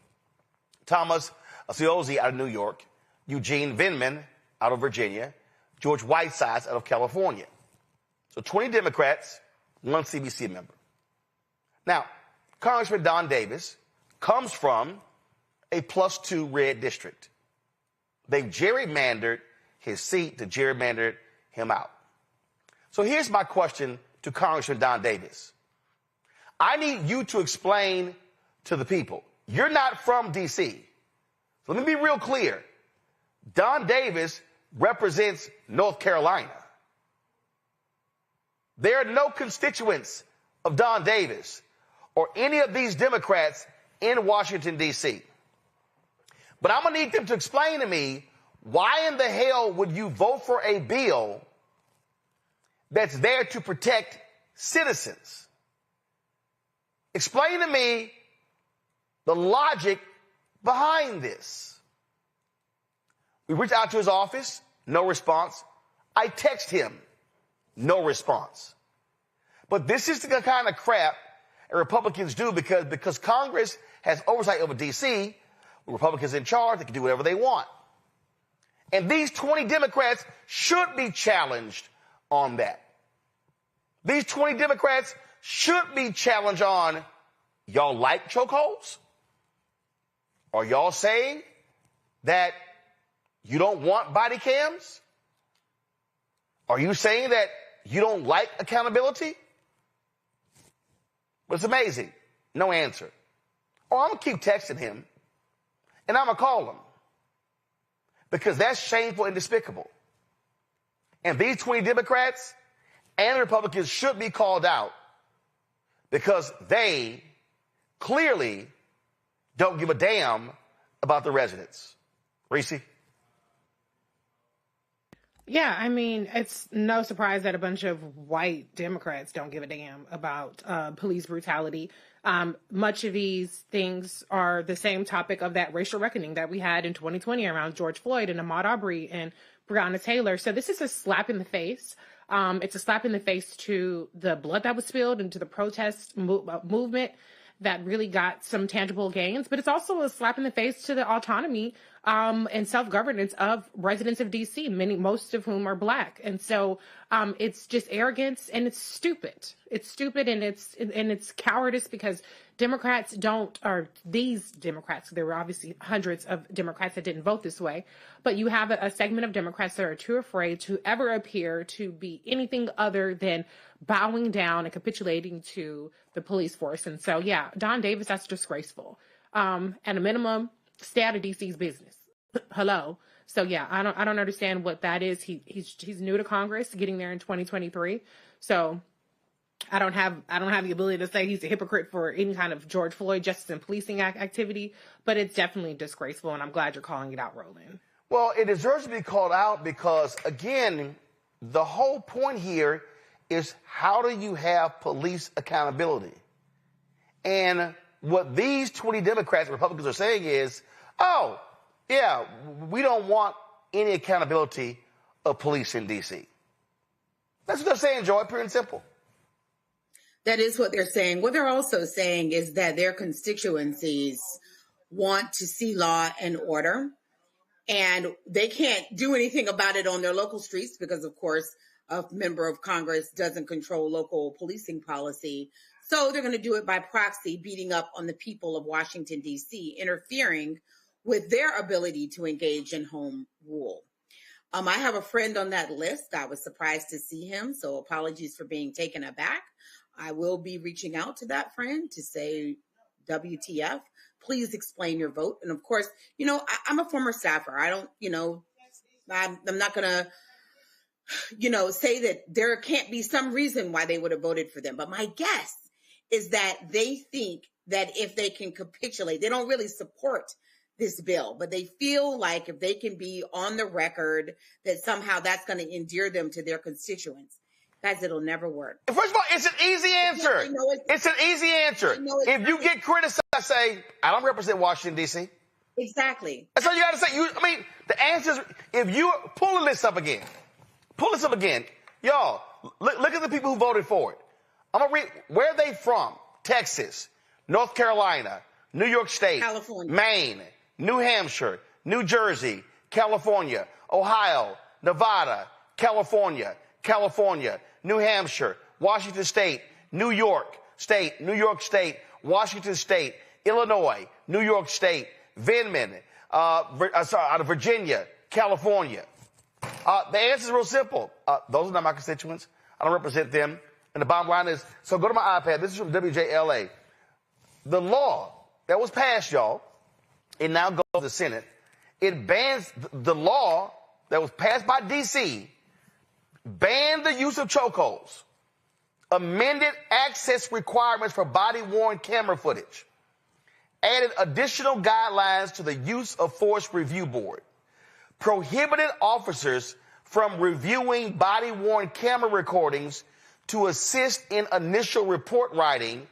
Thomas Asiozi out of New York, Eugene Vindman out of Virginia, George Whitesides out of California. So 20 Democrats, 1 CBC member. Now, Congressman Don Davis comes from a +2 red district. They've gerrymandered his seat to gerrymander him out. So here's my question to Congressman Don Davis. I need you to explain to the people. You're not from D.C. So let me be real clear. Don Davis represents North Carolina. There are no constituents of Don Davis or any of these Democrats in Washington, D.C. But I'm going to need them to explain to me, why in the hell would you vote for a bill that's there to protect citizens? Explain to me the logic behind this. We reached out to his office, no response. I text him, no response. But this is the kind of crap Republicans do because Congress has oversight over D.C., Republicans in charge, they can do whatever they want. And these 20 Democrats should be challenged on that. These 20 Democrats should be challenged on, y'all like chokeholds? Are y'all saying that you don't want body cams? Are you saying that you don't like accountability? But it's amazing. No answer. Or I'm going to keep texting him, and I'm going to call him. Because that's shameful and despicable. And these 20 Democrats and Republicans should be called out because they clearly don't give a damn about the residents. Reese? Yeah, I mean, it's no surprise that a bunch of white Democrats don't give a damn about police brutality. Much of these things are the same topic of that racial reckoning that we had in 2020 around George Floyd and Ahmaud Arbery and Breonna Taylor. So this is a slap in the face. It's a slap in the face to the blood that was spilled and to the protest movement that really got some tangible gains. But it's also a slap in the face to the autonomy and self-governance of residents of D.C., most of whom are Black. And so it's just arrogance, and it's stupid. It's stupid, and it's cowardice because Democrats these Democrats, there were obviously hundreds of Democrats that didn't vote this way, but you have a segment of Democrats that are too afraid to ever appear to be anything other than bowing down and capitulating to the police force. And so, yeah, Don Davis, that's disgraceful. At a minimum, stay out of DC's business. Hello. So yeah, I don't understand what that is. He's new to Congress, getting there in 2023. So I don't have the ability to say he's a hypocrite for any kind of George Floyd justice and policing activity, but it's definitely disgraceful, and I'm glad you're calling it out, Roland. Well, it deserves to be called out because, again, the whole point here is how do you have police accountability? And what these 20 Democrats and Republicans are saying is, oh, yeah, we don't want any accountability of police in D.C. That's what they're saying, Joy, pure and simple. That is what they're saying. What they're also saying is that their constituencies want to see law and order, and they can't do anything about it on their local streets because, of course, a member of Congress doesn't control local policing policy. So they're going to do it by proxy, beating up on the people of Washington, D.C., interfering with their ability to engage in home rule. I have a friend on that list. I was surprised to see him, so apologies for being taken aback. I will be reaching out to that friend to say, WTF, please explain your vote. And of course, I'm a former staffer. I don't, I'm not going to, say that there can't be some reason why they would have voted for them. But my guess is that they think that if they can capitulate, they don't really support this bill, but they feel like if they can be on the record that somehow that's going to endear them to their constituents. Guys, it'll never work. First of all, it's an easy answer. It's an easy answer. If you get criticized, say, I don't represent Washington, D.C. Exactly. That's all you got to say. The answer is, if you pull this up again, y'all, look at the people who voted for it. I'm going to read, where are they from? Texas, North Carolina, New York State, California, Maine, New Hampshire, New Jersey, California, Ohio, Nevada, California, New Hampshire, Washington State, New York State, Washington State, Illinois, New York State, Vinman, out of Virginia, California. The answer is real simple. Those are not my constituents. I don't represent them. And the bottom line is, so go to my iPad. This is from WJLA. The law that was passed, y'all, it now goes to the Senate. It bans the law that was passed by D.C., banned the use of chokeholds, amended access requirements for body-worn camera footage, added additional guidelines to the use of force review board, prohibited officers from reviewing body-worn camera recordings to assist in initial report writing,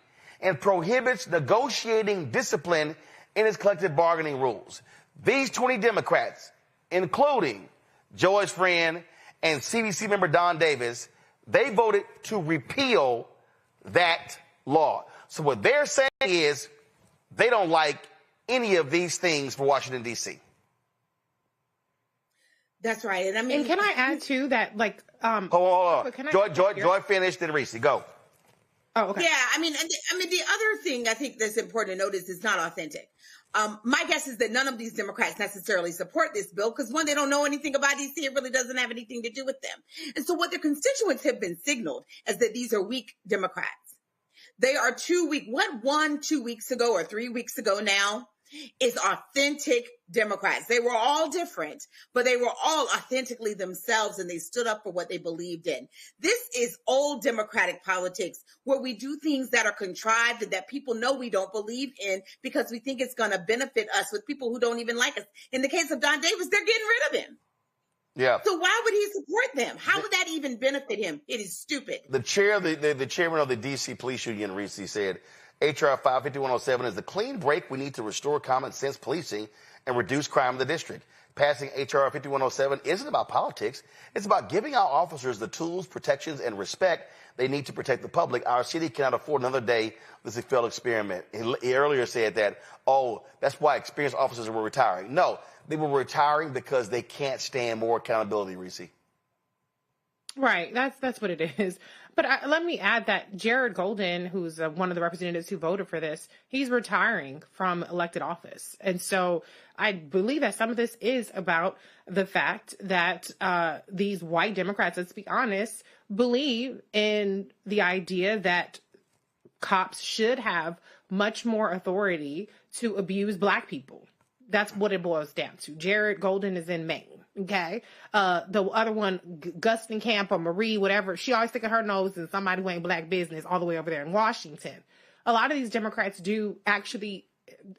and prohibits negotiating discipline in its collective bargaining rules. These 20 Democrats, including Joy's friend and CBC member Don Davis, they voted to repeal that law. So what they're saying is they don't like any of these things for Washington, D.C. That's right. And I mean, and can I add too that hold on. Joy finished, then Reese, go. Oh, okay. Yeah, I mean, the other thing I think that's important to note is it's not authentic. My guess is that none of these Democrats necessarily support this bill because, one, they don't know anything about DC. It really doesn't have anything to do with them. And so what their constituents have been signaled is that these are weak Democrats. They are 2 week. What won 2 weeks ago or 3 weeks ago now is authentic Democrats. They were all different, but they were all authentically themselves, and they stood up for what they believed in. This is old Democratic politics where we do things that are contrived and that people know we don't believe in because we think it's going to benefit us with people who don't even like us. In the case of Don Davis, they're getting rid of him. Yeah. So why would he support them? How would that even benefit him? It is stupid. The chairman of the D.C. Police Union, Reese, said, H.R. 55107 is the clean break we need to restore common sense policing and reduce crime in the district. Passing H.R. 5107 isn't about politics. It's about giving our officers the tools, protections, and respect they need to protect the public. Our city cannot afford another day of this failed experiment. He earlier said that, that's why experienced officers were retiring. No, they were retiring because they can't stand more accountability, Reese. Right. That's what it is. But let me add that Jared Golden, who's one of the representatives who voted for this, he's retiring from elected office. And so I believe that some of this is about the fact that these white Democrats, let's be honest, believe in the idea that cops should have much more authority to abuse Black people. That's what it boils down to. Jared Golden is in Maine. Okay. The other one, Gustin Camp or Marie, whatever, she always sticking her nose in somebody who ain't Black business all the way over there in Washington. A lot of these Democrats do actually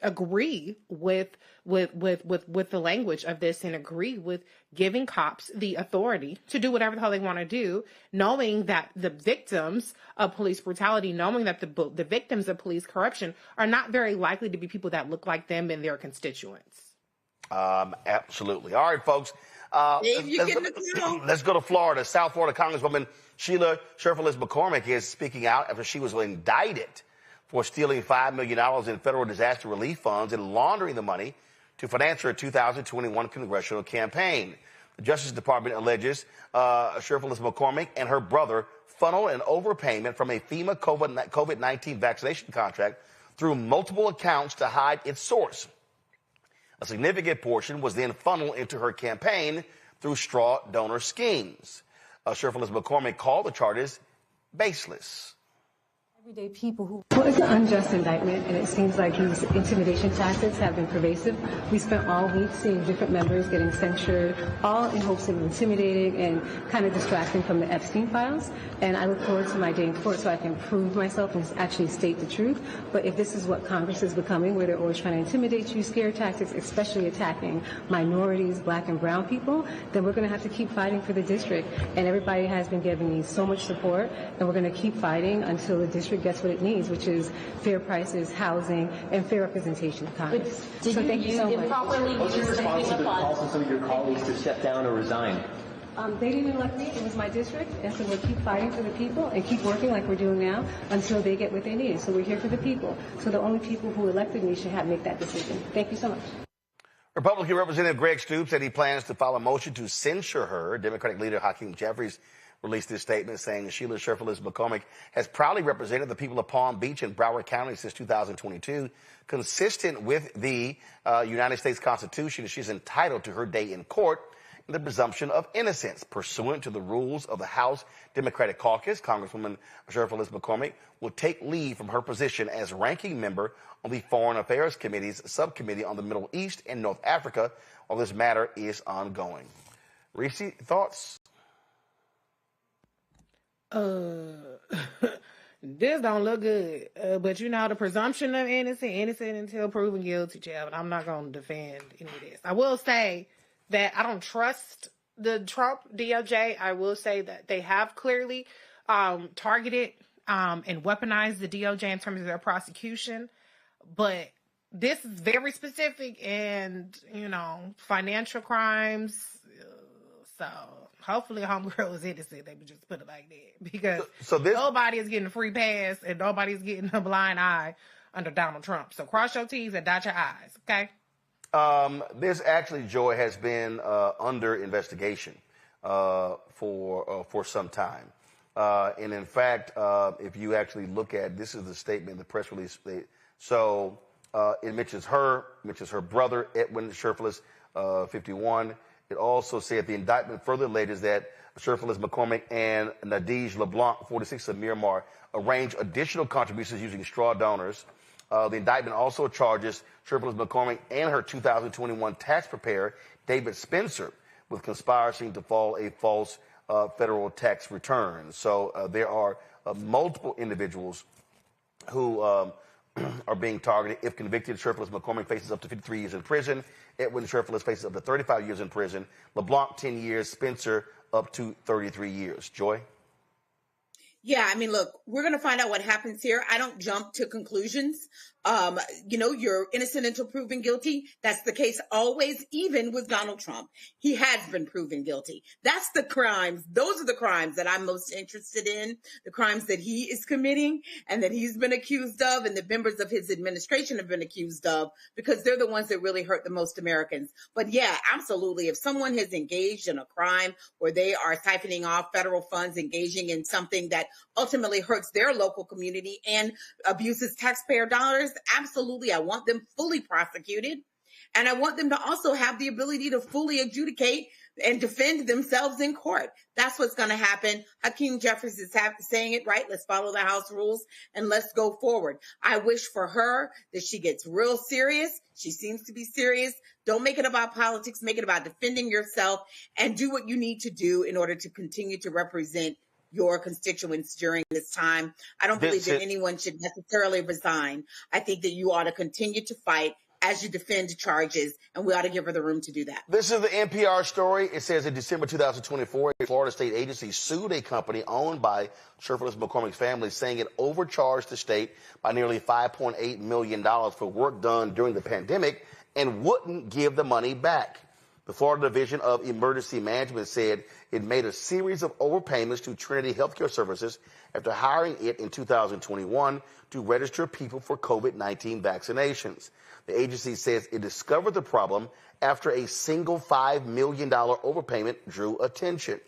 agree with the language of this and agree with giving cops the authority to do whatever the hell they want to do, knowing that the victims of police brutality, knowing that the victims of police corruption are not very likely to be people that look like them and their constituents. Absolutely. All right, folks. Let's go to Florida. South Florida Congresswoman Sheila Sherfullis McCormick is speaking out after she was indicted for stealing $5 million in federal disaster relief funds and laundering the money to finance her 2021 congressional campaign. The Justice Department alleges Sherfullis McCormick and her brother funneled an overpayment from a FEMA COVID-19 vaccination contract through multiple accounts to hide its source. A significant portion was then funneled into her campaign through straw donor schemes. Sherfullis McCormick called the charges baseless. Everyday people who... Well, it's an unjust indictment, and it seems like these intimidation tactics have been pervasive. We spent all week seeing different members getting censured, all in hopes of intimidating and kind of distracting from the Epstein files. And I look forward to my day in court so I can prove myself and actually state the truth. But if this is what Congress is becoming, where they're always trying to intimidate you, scare tactics, especially attacking minorities, Black and brown people, then we're going to have to keep fighting for the district. And everybody has been giving me so much support, and we're going to keep fighting until the district gets what it needs, which is fair prices, housing, and fair representation of Congress. So thank you so much. What's your response to the calls of some of your colleagues to step down or resign? They didn't elect me. It was my district. And so we'll keep fighting for the people and keep working like we're doing now until they get what they need. So we're here for the people. So the only people who elected me should make that decision. Thank you so much. Republican Representative Greg Stoops said he plans to file a motion to censure her. Democratic leader Hakeem Jeffries released this statement saying Sheila Sherfullis McCormick has proudly represented the people of Palm Beach and Broward County since 2022. Consistent with the United States Constitution, she's entitled to her day in court and the presumption of innocence. Pursuant to the rules of the House Democratic Caucus, Congresswoman Sherfullis McCormick will take leave from her position as ranking member on the Foreign Affairs Committee's subcommittee on the Middle East and North Africa while this matter is ongoing. Reese, thoughts? This don't look good. But you know, the presumption of innocent until proven guilty, child. I'm not going to defend any of this. I will say that I don't trust the Trump DOJ. I will say that they have clearly targeted and weaponize the DOJ in terms of their prosecution. But this is very specific and, financial crimes. So hopefully homegirl is innocent. They would just put it like that. Because nobody is getting a free pass and nobody's getting a blind eye under Donald Trump. So cross your T's and dot your I's, okay? This actually, Joy, has been under investigation for some time. And in fact, if you actually look at, this is the statement, the press release. It mentions her brother, Edwin Sherfless, 51. It also said the indictment further alleges that Sherfless McCormick and Nadege LeBlanc, 46 of Miramar, arranged additional contributions using straw donors. The indictment also charges Sherfless McCormick and her 2021 tax preparer, David Spencer, with conspiring to file a false federal tax return. So there are multiple individuals who are being targeted. If convicted, Sherfless McCormick faces up to 53 years in prison. Edwin Sherfless faces up to 35 years in prison. LeBlanc, 10 years. Spencer, up to 33 years. Joy? Yeah, I mean, look, we're going to find out what happens here. I don't jump to conclusions. You're innocent until proven guilty. That's the case always, even with Donald Trump. He has been proven guilty. That's the crimes. Those are the crimes that I'm most interested in, the crimes that he is committing and that he's been accused of and the members of his administration have been accused of, because they're the ones that really hurt the most Americans. But yeah, absolutely. If someone has engaged in a crime where they are siphoning off federal funds, engaging in something that ultimately hurts their local community and abuses taxpayer dollars, absolutely. I want them fully prosecuted. And I want them to also have the ability to fully adjudicate and defend themselves in court. That's what's going to happen. Hakeem Jeffries is saying it right. Let's follow the House rules and let's go forward. I wish for her that she gets real serious. She seems to be serious. Don't make it about politics. Make it about defending yourself and do what you need to do in order to continue to represent your constituents during this time. I don't believe that anyone should necessarily resign. I think that you ought to continue to fight as you defend charges, and we ought to give her the room to do that. This is the NPR story. It says in December 2024, a Florida state agency sued a company owned by Sherfless McCormick's family, saying it overcharged the state by nearly $5.8 million for work done during the pandemic and wouldn't give the money back. The Florida Division of Emergency Management said it made a series of overpayments to Trinity Healthcare Services after hiring it in 2021 to register people for COVID-19 vaccinations. The agency says it discovered the problem after a single $5 million overpayment drew attention.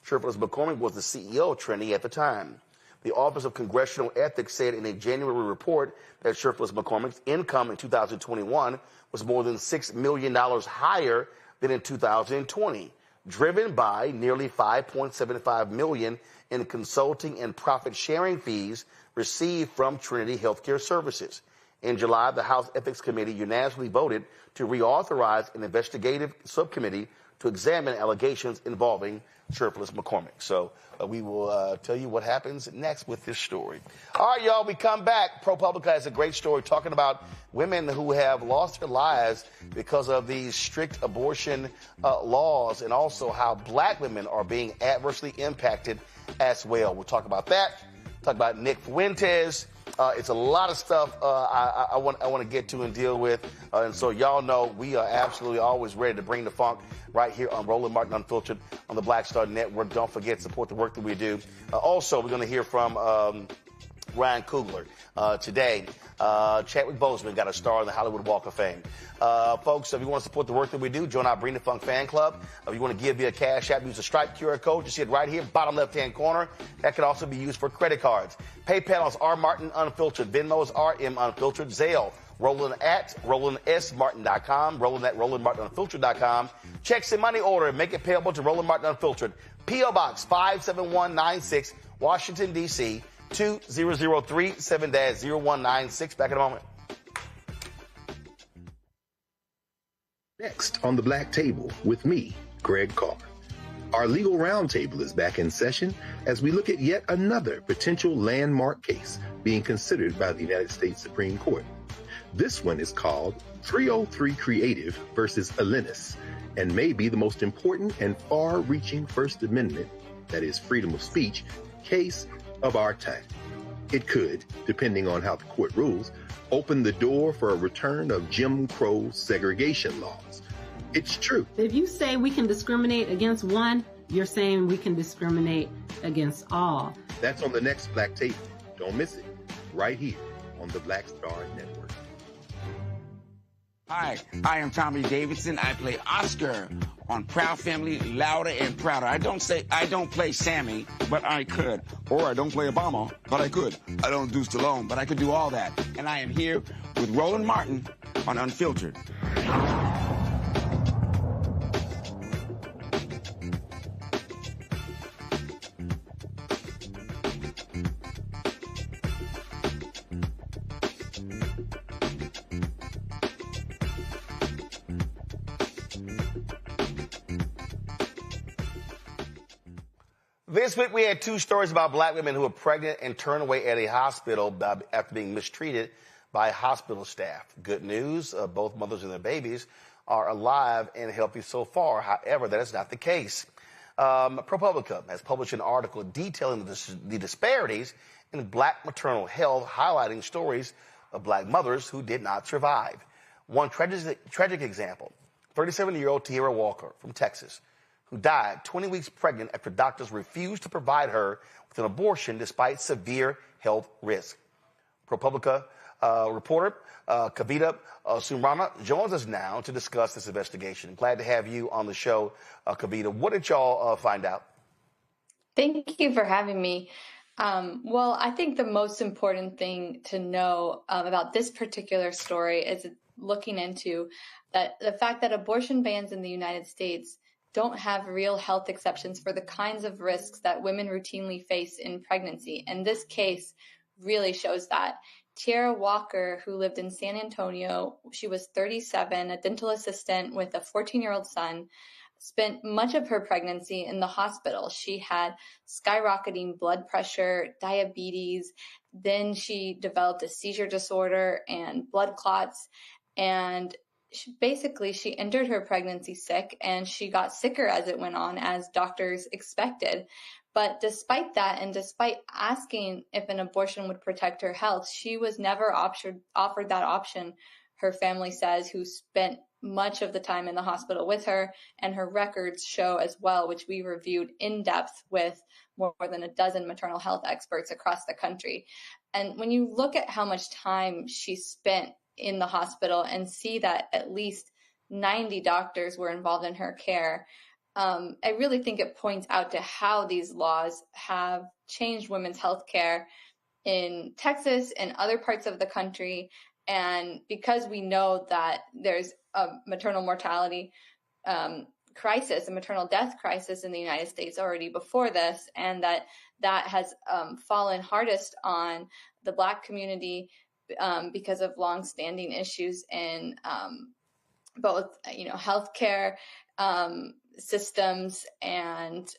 Sherfless McCormick was the CEO of Trinity at the time. The Office of Congressional Ethics said in a January report that Sherfless McCormick's income in 2021 was more than $6 million higher than in 2020, driven by nearly $5.75 million in consulting and profit-sharing fees received from Trinity Healthcare Services. In July, the House Ethics Committee unanimously voted to reauthorize an investigative subcommittee to examine allegations involving Sherfless McCormick. So we will tell you what happens next with this story. All right, y'all, we come back. ProPublica has a great story talking about women who have lost their lives because of these strict abortion laws, and also how black women are being adversely impacted as well. We'll talk about that. Talk about Nick Fuentes. It's a lot of stuff I want to get to and deal with. And so y'all know we are absolutely always ready to bring the funk right here on Roland Martin Unfiltered on the Black Star Network. Don't forget, support the work that we do. Also, we're going to hear from Ryan Coogler today. Chadwick Boseman got a star on the Hollywood Walk of Fame. Folks, if you want to support the work that we do, join our Bring the Funk fan club. If you want to give via Cash App, use the Stripe QR code. You see it right here, bottom left-hand corner. That can also be used for credit cards. PayPal is R Martin Unfiltered. Venmo is RM Unfiltered. Zelle, Roland at RolandSMartin.com. Roland at RolandMartinUnfiltered.com. Checks and money order. Make it payable to Roland Martin Unfiltered. P.O. Box 57196, Washington, D.C. 2003-7-0196. Back in a moment. Next on the Black Table with me, Greg Carr. Our legal roundtable is back in session as we look at yet another potential landmark case being considered by the United States Supreme Court. This one is called 303 Creative versus Alennis, and may be the most important and far-reaching First Amendment, that is freedom of speech, case of our time. It could, depending on how the court rules, open the door for a return of Jim Crow segregation laws. It's true. If you say we can discriminate against one, you're saying we can discriminate against all. That's on the next Black Table. Don't miss it. Right here on the Black Star Network. Hi, I am Tommy Davidson. I play Oscar on Proud Family, Louder and Prouder. I don't play Sammy, but I could. Or I don't play Obama, but I could. I don't do Stallone, but I could do all that. And I am here with Roland Martin on Unfiltered. This week, we had two stories about black women who were pregnant and turned away at a hospital after being mistreated by hospital staff. Good news, both mothers and their babies are alive and healthy so far. However, that is not the case. ProPublica has published an article detailing the disparities in black maternal health, highlighting stories of black mothers who did not survive. One tragic example, 37-year-old Tiara Walker from Texas, who died 20 weeks pregnant after doctors refused to provide her with an abortion despite severe health risk. ProPublica reporter Kavita Sumrana joins us now to discuss this investigation. Glad to have you on the show, Kavita. What did y'all find out? Thank you for having me. Well, I think the most important thing to know about this particular story is looking into that the fact that abortion bans in the United States don't have real health exceptions for the kinds of risks that women routinely face in pregnancy. And this case really shows that. Tiara Walker, who lived in San Antonio, she was 37, a dental assistant with a 14-year-old son, spent much of her pregnancy in the hospital. She had skyrocketing blood pressure, diabetes, then she developed a seizure disorder and blood clots, and she entered her pregnancy sick, and she got sicker as it went on, as doctors expected. But despite that, and despite asking if an abortion would protect her health, she was never offered that option, her family says, who spent much of the time in the hospital with her, and her records show as well, which we reviewed in depth with more than a dozen maternal health experts across the country. And when you look at how much time she spent in the hospital and see that at least 90 doctors were involved in her care, I really think it points out to how these laws have changed women's health care in Texas and other parts of the country. And because we know that there's a maternal mortality crisis, a maternal death crisis in the United States already before this, and that has fallen hardest on the Black community because of longstanding issues in both, healthcare systems and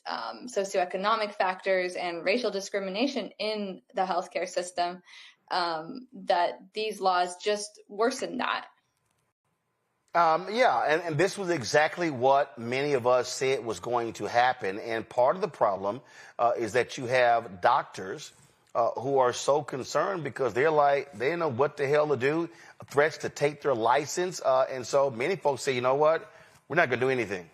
socioeconomic factors and racial discrimination in the healthcare system, that these laws just worsen that. And this was exactly what many of us said was going to happen. And part of the problem is that you have doctors who are so concerned because they don't know what the hell to do, threats to take their license. And so many folks say, you know what, we're not going to do anything.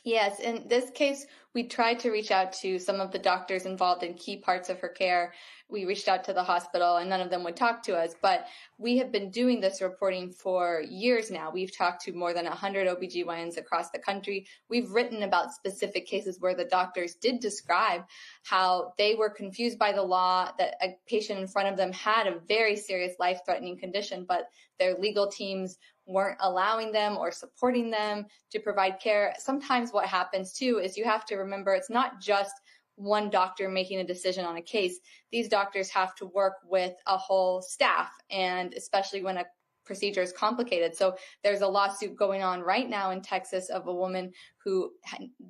Yes, in this case, we tried to reach out to some of the doctors involved in key parts of her care. We reached out to the hospital and none of them would talk to us. But we have been doing this reporting for years now. We've talked to more than 100 OBGYNs across the country. We've written about specific cases where the doctors did describe how they were confused by the law, that a patient in front of them had a very serious life-threatening condition, but their legal teams weren't allowing them or supporting them to provide care. Sometimes what happens too is you have to remember it's not just one doctor making a decision on a case. These doctors have to work with a whole staff, and especially when a procedure is complicated. So there's a lawsuit going on right now in Texas of a woman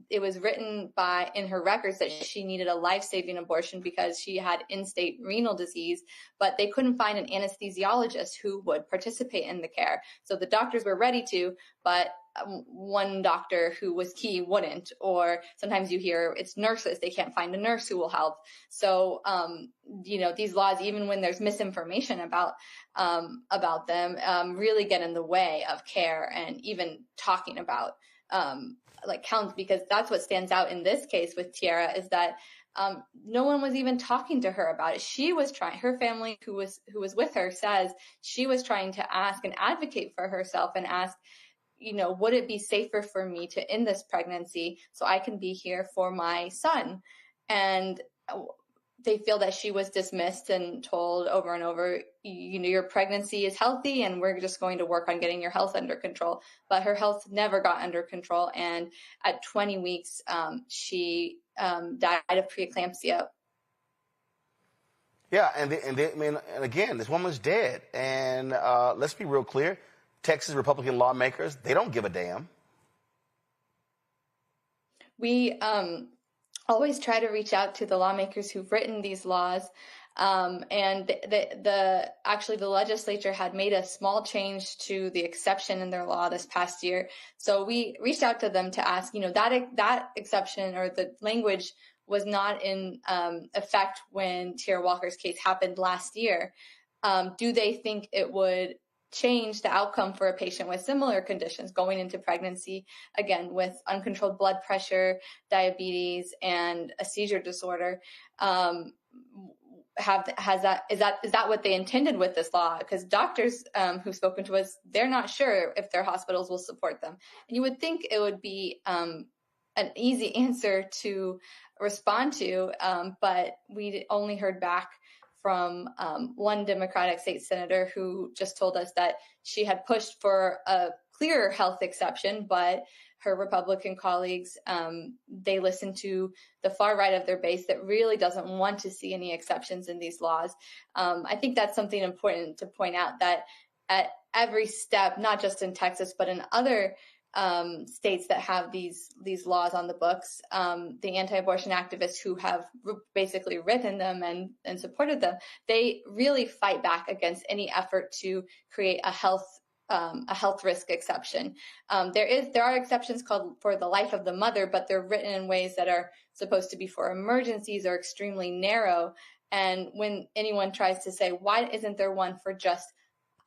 it was written in her records that she needed a life-saving abortion because she had end-stage renal disease, but they couldn't find an anesthesiologist who would participate in the care. So the doctors were ready to, but one doctor who was key wouldn't, or sometimes you hear it's nurses. They can't find a nurse who will help. So, these laws, even when there's misinformation about them, really get in the way of care and even talking about counts, because that's what stands out in this case with Tiara is that no one was even talking to her about it. She was trying, her family who was with her says she was trying to ask and advocate for herself and ask, would it be safer for me to end this pregnancy so I can be here for my son? And they feel that she was dismissed and told over and over, your pregnancy is healthy and we're just going to work on getting your health under control. But her health never got under control. And at 20 weeks, she died of preeclampsia. Yeah, and again, this woman's dead. And let's be real clear. Texas Republican lawmakers, they don't give a damn. We always try to reach out to the lawmakers who've written these laws. And the legislature had made a small change to the exception in their law this past year. So we reached out to them to ask, that exception or the language was not in effect when Tiara Walker's case happened last year. Do they think it would change the outcome for a patient with similar conditions going into pregnancy, again, with uncontrolled blood pressure, diabetes, and a seizure disorder? Is that what they intended with this law? Because doctors who've spoken to us, they're not sure if their hospitals will support them. And you would think it would be an easy answer to respond to, but we only heard back from one Democratic state senator who just told us that she had pushed for a clear health exception, but her Republican colleagues, they listen to the far right of their base that really doesn't want to see any exceptions in these laws. I think that's something important to point out, that at every step, not just in Texas, but in other states that have these laws on the books, the anti-abortion activists who have basically written them and supported them, they really fight back against any effort to create a health risk exception. There are exceptions called for the life of the mother, but they're written in ways that are supposed to be for emergencies or extremely narrow. And when anyone tries to say, why isn't there one for just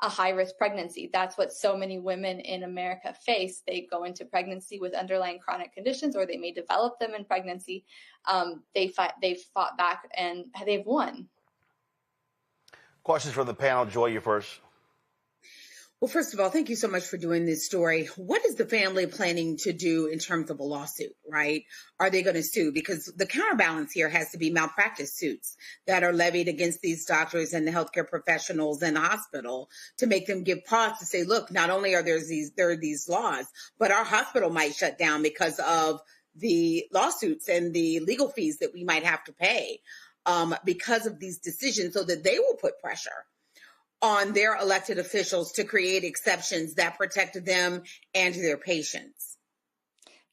a high-risk pregnancy? That's what so many women in America face. They go into pregnancy with underlying chronic conditions, or they may develop them in pregnancy. They've fought back and they've won. Questions from the panel. Joy, you first. Well, first of all, thank you so much for doing this story. What is the family planning to do in terms of a lawsuit, right? Are they going to sue? Because the counterbalance here has to be malpractice suits that are levied against these doctors and the healthcare professionals in the hospital to make them give pause to say, look, not only are there these laws, but our hospital might shut down because of the lawsuits and the legal fees that we might have to pay because of these decisions, so that they will put pressure on their elected officials to create exceptions that protect them and their patients.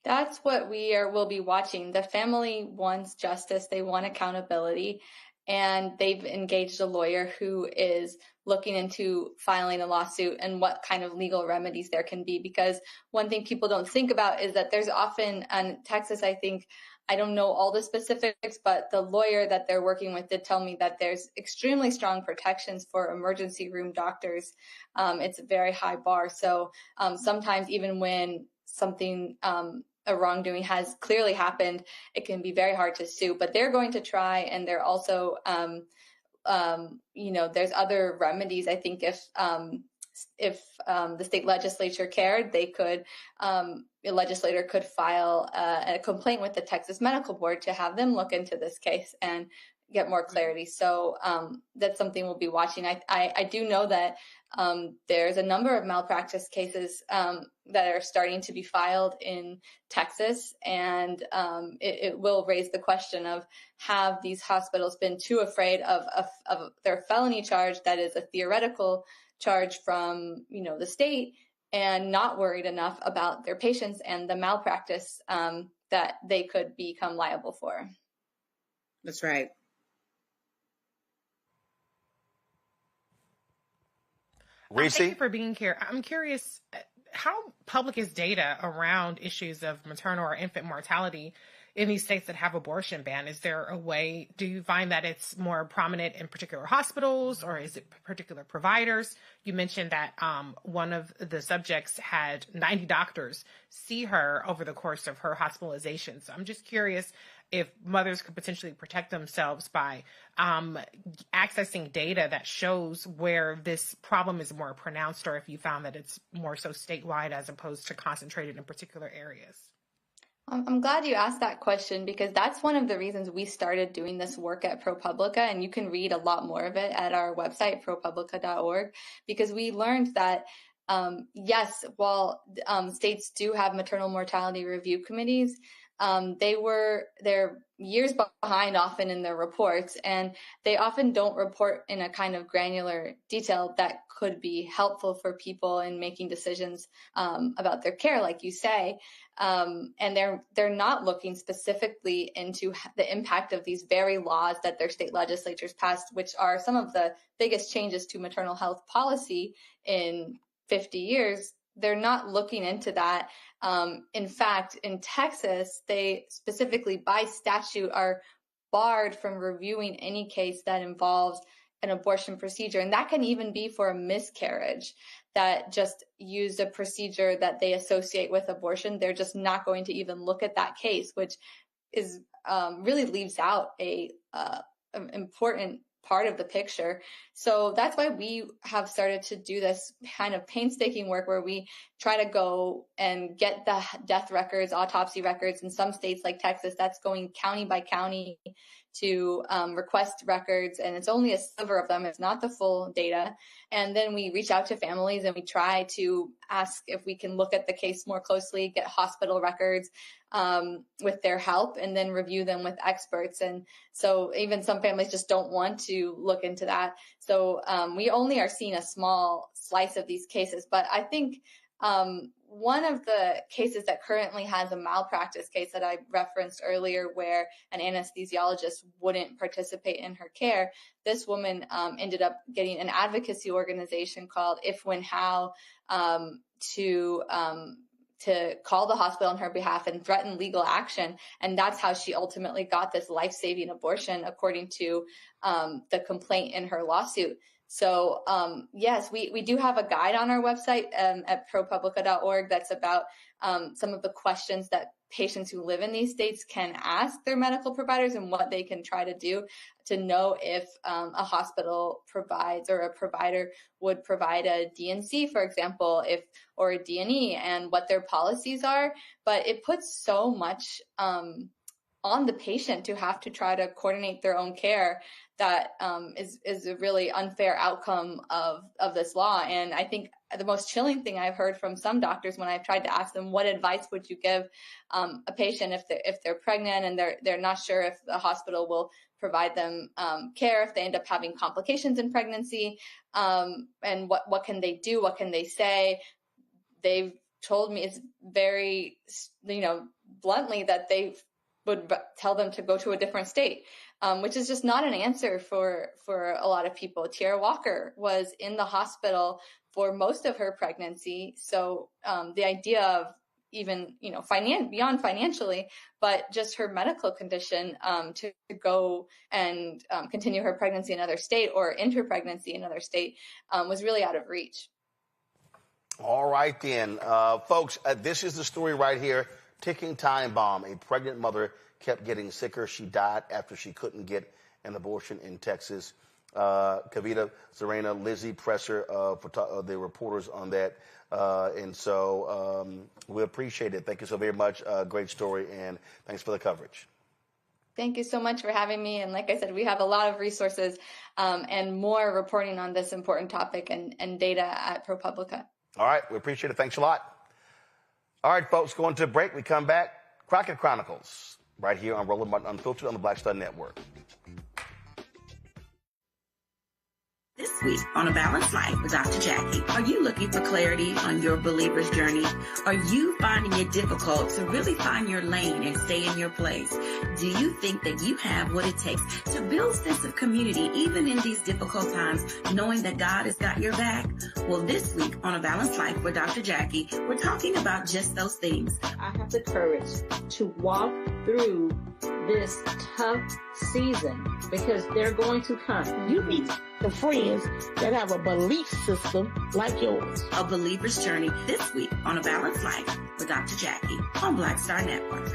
That's what we'll be watching. The family wants justice. They want accountability. And they've engaged a lawyer who is looking into filing a lawsuit and what kind of legal remedies there can be. Because one thing people don't think about is that there's often, in Texas, I don't know all the specifics, but the lawyer that they're working with did tell me that there's extremely strong protections for emergency room doctors. It's a very high bar. So sometimes even when something, a wrongdoing has clearly happened, it can be very hard to sue. But they're going to try, and they're also, there's other remedies. I think if the state legislature cared, they could, a legislator could file a complaint with the Texas Medical Board to have them look into this case and get more clarity. So that's something we'll be watching. I do know that there's a number of malpractice cases that are starting to be filed in Texas, and it will raise the question of, have these hospitals been too afraid of their felony charge that is a theoretical charge from the state, and not worried enough about their patients and the malpractice that they could become liable for. That's right. Reese? Thank you for being here. I'm curious, how public is data around issues of maternal or infant mortality in these states that have abortion ban? Is there a way, do you find that it's more prominent in particular hospitals, or is it particular providers? You mentioned that one of the subjects had 90 doctors see her over the course of her hospitalization. So I'm just curious if mothers could potentially protect themselves by accessing data that shows where this problem is more pronounced, or if you found that it's more so statewide as opposed to concentrated in particular areas. I'm glad you asked that question, because that's one of the reasons we started doing this work at ProPublica, and you can read a lot more of it at our website, ProPublica.org, because we learned that, yes, while states do have maternal mortality review committees, they're years behind often in their reports, and they often don't report in a kind of granular detail that could be helpful for people in making decisions about their care, like you say. And they're not looking specifically into the impact of these very laws that their state legislatures passed, which are some of the biggest changes to maternal health policy in 50 years. They're not looking into that. In fact, in Texas, they specifically by statute are barred from reviewing any case that involves an abortion procedure. And that can even be for a miscarriage that just used a procedure that they associate with abortion. They're just not going to even look at that case, which is really leaves out an important part of the picture. So that's why we have started to do this kind of painstaking work where we try to go and get the death records, autopsy records. In some states like Texas, that's going county by county to request records, and it's only a sliver of them. It's not the full data. And then we reach out to families and we try to ask if we can look at the case more closely, get hospital records with their help, and then review them with experts. And so even some families just don't want to look into that. So we only are seeing a small slice of these cases. But I think one of the cases that currently has a malpractice case that I referenced earlier, where an anesthesiologist wouldn't participate in her care, this woman ended up getting an advocacy organization called If, When, How to call the hospital on her behalf and threaten legal action. And that's how she ultimately got this life-saving abortion, according to the complaint in her lawsuit. So, yes, we do have a guide on our website at ProPublica.org that's about some of the questions that patients who live in these states can ask their medical providers and what they can try to do to know if a hospital provides, or a provider would provide a DNC, for example, or a D&E, and what their policies are. But it puts so much on the patient to have to try to coordinate their own care that is a really unfair outcome of this law. And I think the most chilling thing I've heard from some doctors when I've tried to ask them, what advice would you give a patient if they're pregnant and they're not sure if the hospital will provide them care if they end up having complications in pregnancy, and what can they do? What can they say? They've told me it's very, bluntly, that they would tell them to go to a different state, which is just not an answer for a lot of people. Tiara Walker was in the hospital for most of her pregnancy. So the idea of even, beyond financially, but just her medical condition, to go and continue her pregnancy in another state or end her pregnancy in another state was really out of reach. All right, then. Folks, this is the story right here. Ticking time bomb. A pregnant mother kept getting sicker. She died after she couldn't get an abortion in Texas. Kavita, Serena, Lizzie Presser, the reporters on that. And so we appreciate it. Thank you so very much. Great story, and thanks for the coverage. Thank you so much for having me. And like I said, we have a lot of resources and more reporting on this important topic and data at ProPublica. All right. We appreciate it. Thanks a lot. All right, folks, going to a break. We come back. Crockett Chronicles, right here on Roland Martin Unfiltered on the Black Star Network. This week on A Balanced Life with Dr. Jackie, are you looking for clarity on your believer's journey? Are you finding it difficult to really find your lane and stay in your place? Do you think that you have what it takes to build a sense of community even in these difficult times, knowing that God has got your back? Well, this week on A Balanced Life with Dr. Jackie, we're talking about just those things. I have the courage to walk through this tough season because they're going to come. You need the friends that have a belief system like yours. A believer's journey this week on A Balanced Life with Dr. Jackie on Black Star Network.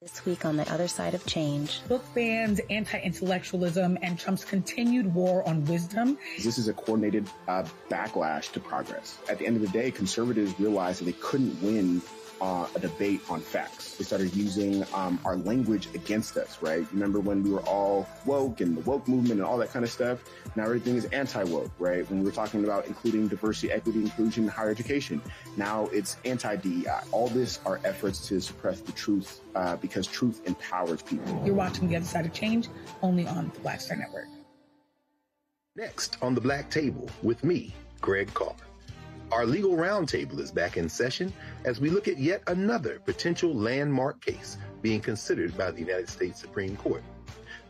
This week on The Other Side of Change. Book bans, anti-intellectualism, and Trump's continued war on wisdom. This is a coordinated backlash to progress. At the end of the day, conservatives realized that they couldn't win a debate on facts. They started using our language against us, right? Remember when we were all woke and the woke movement and all that kind of stuff? Now everything is anti-woke, right? When we were talking about including diversity, equity, inclusion in higher education, now it's anti-DEI. All this are efforts to suppress the truth because truth empowers people. You're watching The Other Side of Change only on the Black Star Network. Next on the Black Table with me, Greg Carr. Our legal roundtable is back in session as we look at yet another potential landmark case being considered by the United States Supreme Court.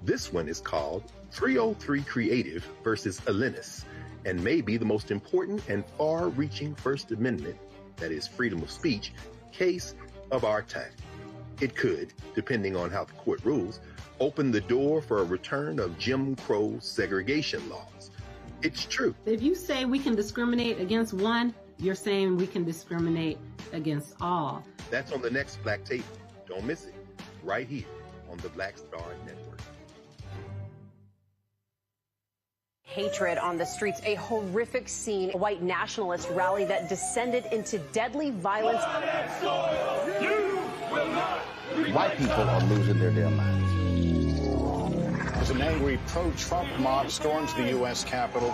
This one is called 303 Creative versus Alennis and may be the most important and far-reaching First Amendment, that is freedom of speech, case of our time. It could, depending on how the court rules, open the door for a return of Jim Crow segregation laws. It's true. If you say we can discriminate against one, you're saying we can discriminate against all. That's on the next Black Table. Don't miss it. Right here on the Black Star Network. Hatred on the streets, a horrific scene, a white nationalist rally that descended into deadly violence. White people are losing their damn minds. As an angry pro-Trump mob storms the U.S. Capitol,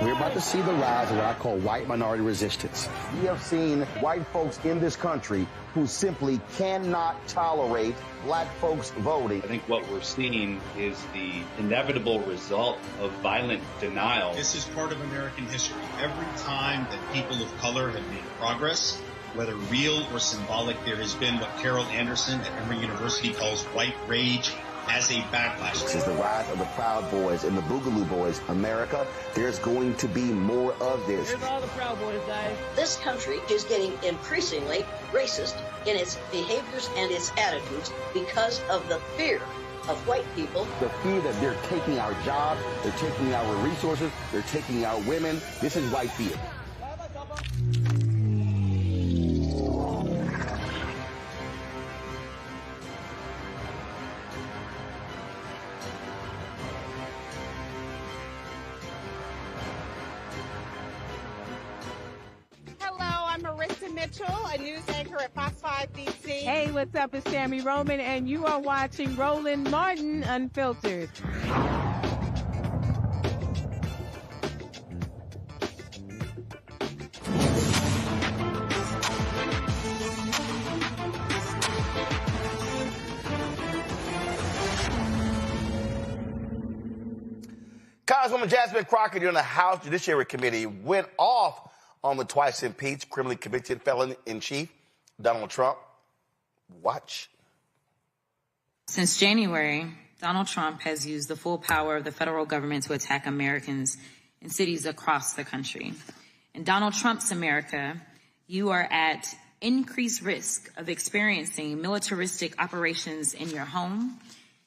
we're about to see the rise of what I call white minority resistance. We have seen white folks in this country who simply cannot tolerate black folks voting. I think what we're seeing is the inevitable result of violent denial. This is part of American history. Every time that people of color have made progress, whether real or symbolic, there has been what Carol Anderson at Emory University calls white rage as a backlash. This is the rise of the Proud Boys and the Boogaloo Boys. America, there's going to be more of this. Here's all the Proud Boys, guys. This country is getting increasingly racist in its behaviors and its attitudes because of the fear of white people. The fear that they're taking our jobs, they're taking our resources, they're taking our women. This is white fear. Mitchell, a news anchor at Fox 5 DC. Hey, what's up? It's Tammy Roman, and you are watching Roland Martin Unfiltered. Congresswoman Jasmine Crockett on the House Judiciary Committee went off on the twice impeached, criminally convicted felon-in-chief, Donald Trump. Watch. Since January, Donald Trump has used the full power of the federal government to attack Americans in cities across the country. In Donald Trump's America, you are at increased risk of experiencing militaristic operations in your home,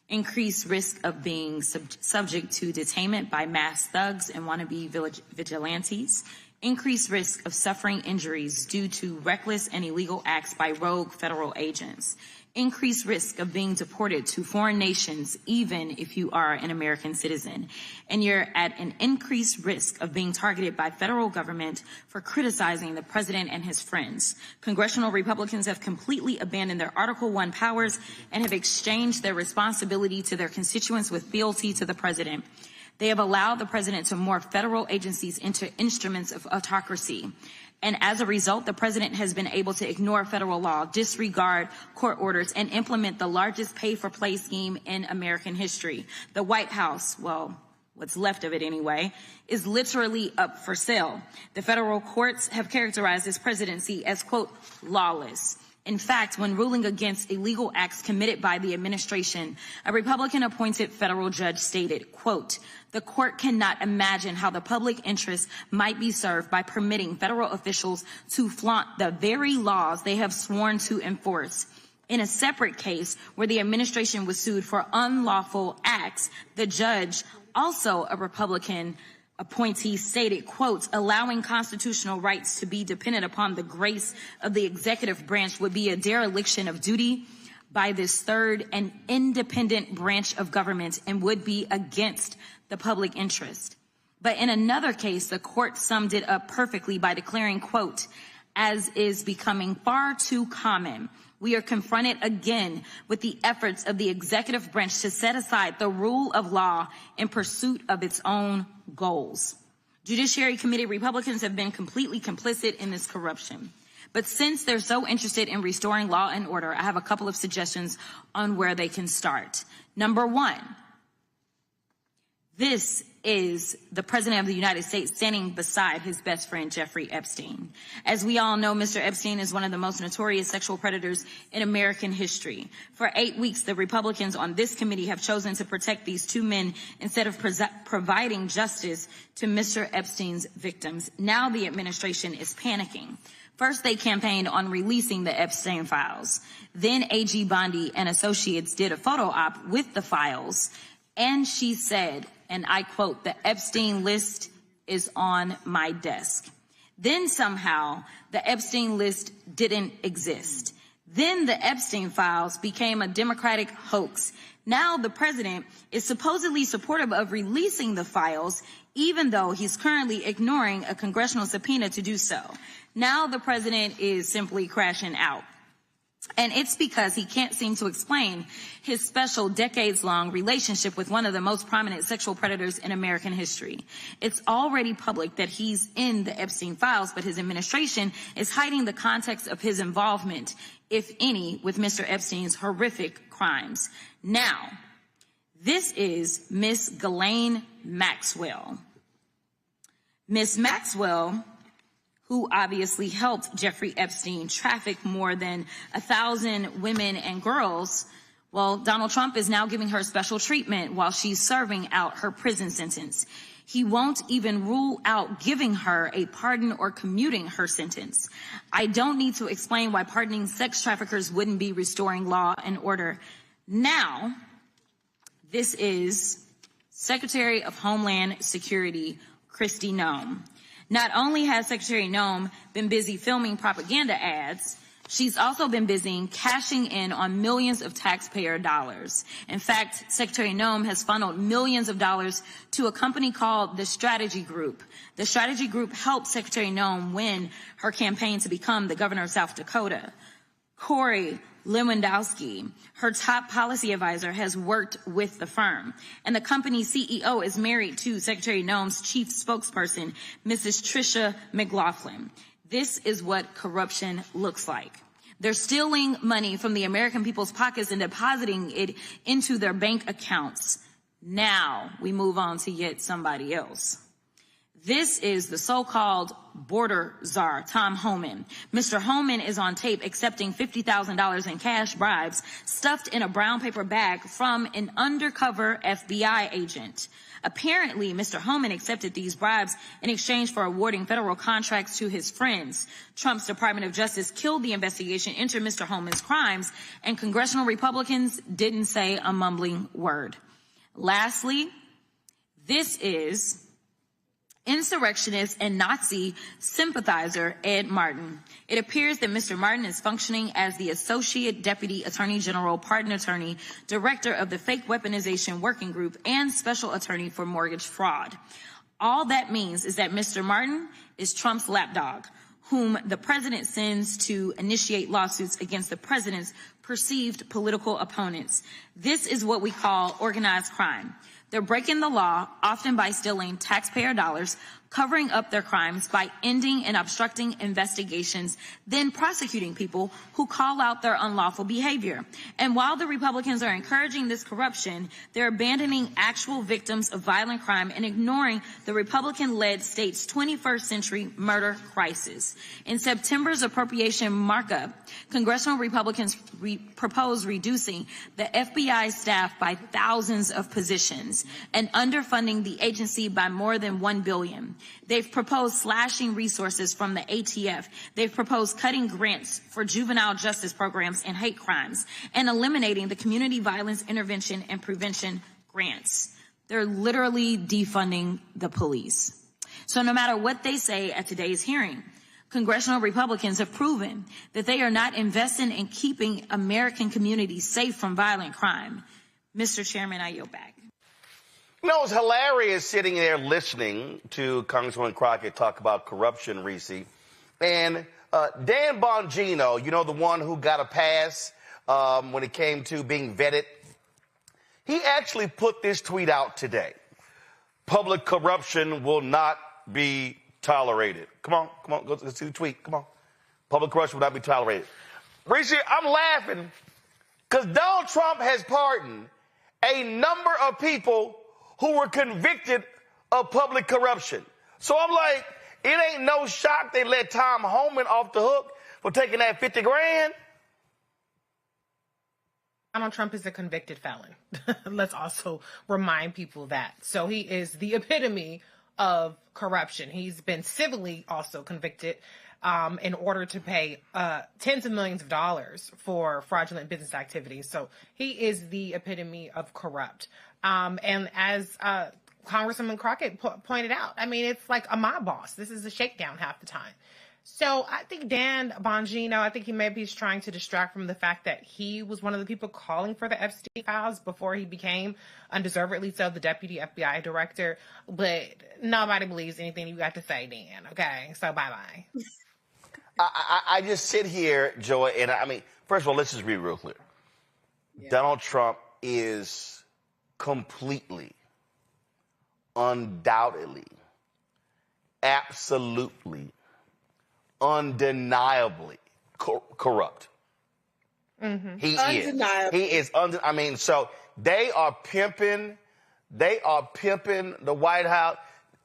increased risk of being subject to detainment by mass thugs and wannabe vigilantes, increased risk of suffering injuries due to reckless and illegal acts by rogue federal agents, increased risk of being deported to foreign nations even if you are an American citizen, and you're at an increased risk of being targeted by federal government for criticizing the president and his friends. Congressional Republicans have completely abandoned their Article I powers and have exchanged their responsibility to their constituents with fealty to the president. They have allowed the president to morph federal agencies into instruments of autocracy. And as a result, the president has been able to ignore federal law, disregard court orders, and implement the largest pay-for-play scheme in American history. The White House, well, what's left of it anyway, is literally up for sale. The federal courts have characterized this presidency as, quote, lawless. In fact, when ruling against illegal acts committed by the administration, a Republican-appointed federal judge stated, quote, the court cannot imagine how the public interest might be served by permitting federal officials to flaunt the very laws they have sworn to enforce. In a separate case where the administration was sued for unlawful acts, the judge, also a Republican appointee, stated, quote, allowing constitutional rights to be dependent upon the grace of the executive branch would be a dereliction of duty by this third and independent branch of government and would be against the public interest. But in another case, the court summed it up perfectly by declaring, quote, as is becoming far too common, we are confronted again with the efforts of the executive branch to set aside the rule of law in pursuit of its own goals. Judiciary Committee Republicans have been completely complicit in this corruption. But since they're so interested in restoring law and order, I have a couple of suggestions on where they can start. Number one, this is the President of the United States standing beside his best friend, Jeffrey Epstein. As we all know, Mr. Epstein is one of the most notorious sexual predators in American history. For 8 weeks, the Republicans on this committee have chosen to protect these two men instead of providing justice to Mr. Epstein's victims. Now the administration is panicking. First, they campaigned on releasing the Epstein files. Then AG Bondi and Associates did a photo op with the files. And she said, and I quote, the Epstein list is on my desk. Then somehow the Epstein list didn't exist. Then the Epstein files became a Democratic hoax. Now the president is supposedly supportive of releasing the files, even though he's currently ignoring a congressional subpoena to do so. Now the president is simply crashing out. And it's because he can't seem to explain his special decades-long relationship with one of the most prominent sexual predators in American history. It's already public that he's in the Epstein files, but his administration is hiding the context of his involvement, if any, with Mr. Epstein's horrific crimes. Now, this is Miss Ghislaine Maxwell. Miss Maxwell, who obviously helped Jeffrey Epstein traffic more than 1,000 women and girls, well, Donald Trump is now giving her special treatment while she's serving out her prison sentence. He won't even rule out giving her a pardon or commuting her sentence. I don't need to explain why pardoning sex traffickers wouldn't be restoring law and order. Now, this is Secretary of Homeland Security, Kristi Noem. Not only has Secretary Noem been busy filming propaganda ads, she's also been busy cashing in on millions of taxpayer dollars. In fact, Secretary Noem has funneled millions of dollars to a company called the Strategy Group. The Strategy Group helped Secretary Noem win her campaign to become the governor of South Dakota. Corey Lewandowski, her top policy advisor, has worked with the firm. And the company's CEO is married to Secretary Noem's chief spokesperson, Mrs. Tricia McLaughlin. This is what corruption looks like. They're stealing money from the American people's pockets and depositing it into their bank accounts. Now we move on to yet somebody else. This is the so-called border czar, Tom Homan. Mr. Homan is on tape accepting $50,000 in cash bribes stuffed in a brown paper bag from an undercover FBI agent. Apparently, Mr. Homan accepted these bribes in exchange for awarding federal contracts to his friends. Trump's Department of Justice killed the investigation into Mr. Homan's crimes, and congressional Republicans didn't say a mumbling word. Lastly, this is insurrectionist and Nazi sympathizer Ed Martin. It appears that Mr. Martin is functioning as the Associate Deputy Attorney General, Pardon Attorney, Director of the Fake Weaponization Working Group, and Special Attorney for Mortgage Fraud. All that means is that Mr. Martin is Trump's lapdog, whom the president sends to initiate lawsuits against the president's perceived political opponents. This is what we call organized crime. They're breaking the law, often by stealing taxpayer dollars, covering up their crimes by ending and obstructing investigations, then prosecuting people who call out their unlawful behavior. And while the Republicans are encouraging this corruption, they're abandoning actual victims of violent crime and ignoring the Republican-led state's 21st century murder crisis. In September's appropriation markup, congressional Republicans proposed reducing the FBI staff by thousands of positions and underfunding the agency by more than $1 billion. They've proposed slashing resources from the ATF. They've proposed cutting grants for juvenile justice programs and hate crimes and eliminating the community violence intervention and prevention grants. They're literally defunding the police. So no matter what they say at today's hearing, congressional Republicans have proven that they are not investing in keeping American communities safe from violent crime. Mr. Chairman, I yield back. You know, it's hilarious sitting there listening to Congresswoman Crockett talk about corruption, Reese. And Dan Bongino, you know, the one who got a pass when it came to being vetted, he actually put this tweet out today. Public corruption will not be tolerated. Come on, go see the tweet. Come on. Public corruption will not be tolerated. Reese, I'm laughing because Donald Trump has pardoned a number of people who were convicted of public corruption. So I'm like, it ain't no shock they let Tom Homan off the hook for taking that 50 grand. Donald Trump is a convicted felon. Let's also remind people that. So he is the epitome of corruption. He's been civilly also convicted in order to pay tens of millions of dollars for fraudulent business activities. So he is the epitome of corrupt. And as Congresswoman Crockett pointed out, I mean, it's like a mob boss. This is a shakedown half the time. So I think Dan Bongino, I think he maybe is trying to distract from the fact that he was one of the people calling for the Epstein files before he became, undeservedly so, the deputy FBI director. But nobody believes anything you got to say, Dan. Okay, so bye-bye. I just sit here, Joy, and I mean, first of all, let's just be real clear. Yeah. Donald Trump is completely, undoubtedly, absolutely, undeniably corrupt. Mm-hmm. He is. I mean, so they are pimping the White House.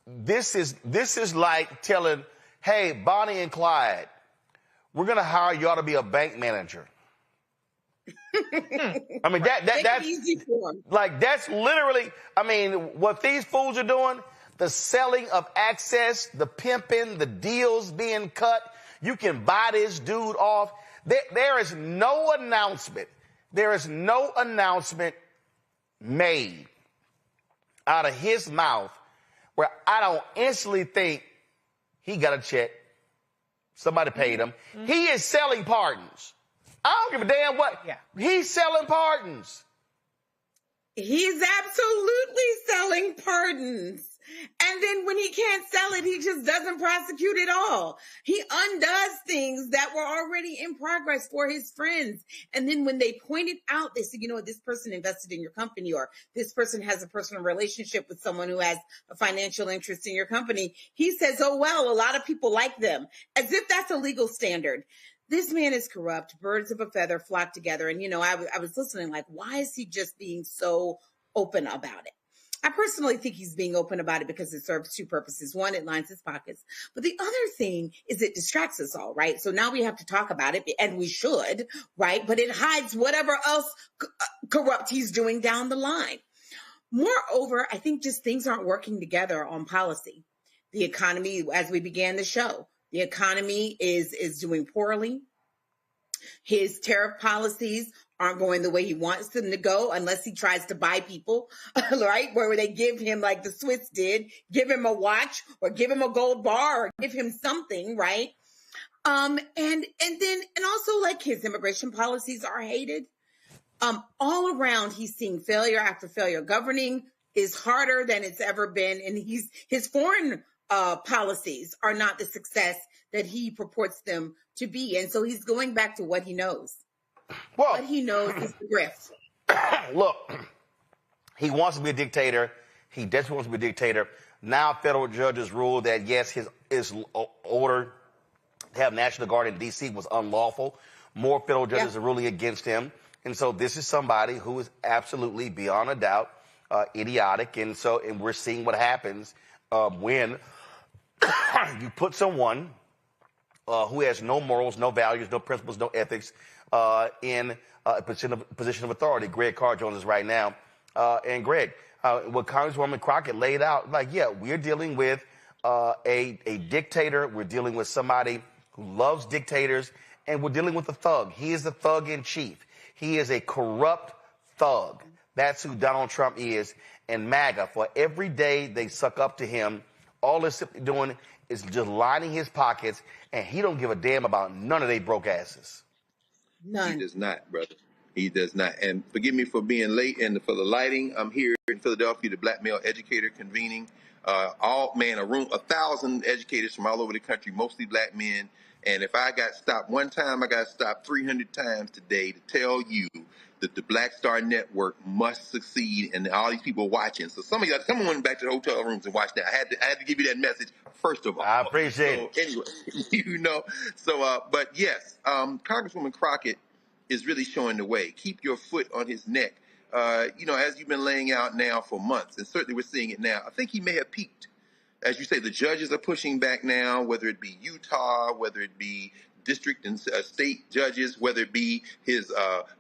This is like telling, hey, Bonnie and Clyde, we're going to hire y'all to be a bank manager. I mean, that's easy for them. Like, that's literally, I mean, what these fools are doing, the selling of access, the pimping, the deals being cut. You can buy this dude off. There is no announcement. There is no announcement made out of his mouth where I don't instantly think he got a check. Somebody paid him. Mm-hmm. He is selling pardons. I don't give a damn what. Yeah. He's selling pardons. He's absolutely selling pardons. And then when he can't sell it, he just doesn't prosecute at all. He undoes things that were already in progress for his friends. And then when they point it out, they say, you know what, this person invested in your company, or this person has a personal relationship with someone who has a financial interest in your company. He says, oh, well, a lot of people like them, as if that's a legal standard. This man is corrupt. Birds of a feather flock together. And, you know, I was listening like, why is he just being so open about it? I personally think he's being open about it because it serves two purposes. One, it lines his pockets. But the other thing is it distracts us all, right? So now we have to talk about it, and we should, right? But it hides whatever else corrupt he's doing down the line. Moreover, I think just things aren't working together on policy. The economy, as we began the show, the economy is doing poorly. His tariff policies aren't going the way he wants them to go unless he tries to buy people, right? Where they give him, like the Swiss did, give him a watch or give him a gold bar or give him something, right? And also like his immigration policies are hated. All around, he's seeing failure after failure. Governing is harder than it's ever been. And his foreign policies are not the success that he purports them to be. And so he's going back to what he knows. Well, what he knows is the grift. Look, he wants to be a dictator. He desperately wants to be a dictator. Now federal judges ruled that, yes, his order to have National Guard in D.C. was unlawful. More federal judges are ruling against him. And so this is somebody who is absolutely, beyond a doubt, idiotic. And we're seeing what happens when you put someone who has no morals, no values, no principles, no ethics in a position of authority. Greg Carr joins us right now. And Greg, what Congresswoman Crockett laid out, we're dealing with a dictator. We're dealing with somebody who loves dictators, and we're dealing with a thug. He is the thug in chief. He is a corrupt thug. That's who Donald Trump is. And MAGA, for every day they suck up to him, all they're simply doing is just lining his pockets, and he don't give a damn about none of they broke asses. None. He does not, brother. He does not. And forgive me for being late and for the lighting. I'm here in Philadelphia, the Black Male Educator convening. A room, 1,000 educators from all over the country, mostly black men. And if I got stopped one time, I got stopped 300 times today to tell you that the Black Star Network must succeed, and all these people watching. So some of y'all, someone went back to the hotel rooms and watched that. I had to give you that message first of all. I appreciate it. Anyway, but yes, Congresswoman Crockett is really showing the way. Keep your foot on his neck. As you've been laying out now for months, and certainly we're seeing it now. I think he may have peaked. As you say, the judges are pushing back now, whether it be Utah, whether it be district and state judges, whether it be his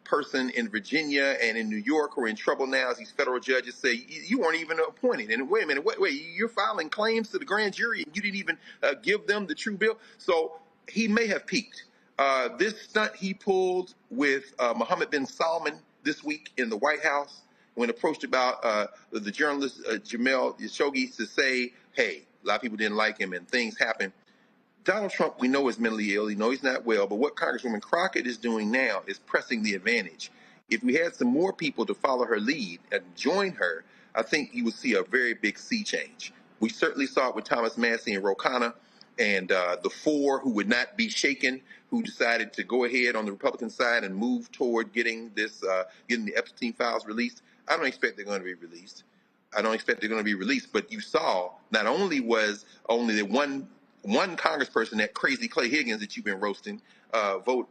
person in Virginia and in New York who are in trouble now as these federal judges say, you weren't even appointed. And wait a minute, wait, you're filing claims to the grand jury and you didn't even give them the true bill. So he may have peaked. This stunt he pulled with Mohammed bin Salman this week in the White House, when approached about the journalist Jamal Khashoggi to say, hey, a lot of people didn't like him and things happened. Donald Trump, we know, is mentally ill. We know he's not well. But what Congresswoman Crockett is doing now is pressing the advantage. If we had some more people to follow her lead and join her, I think you would see a very big sea change. We certainly saw it with Thomas Massey and Ro Khanna and the four who would not be shaken, who decided to go ahead on the Republican side and move toward getting the Epstein files released. I don't expect they're going to be released. But you saw not only was only the one congressperson, that crazy Clay Higgins that you've been roasting, vote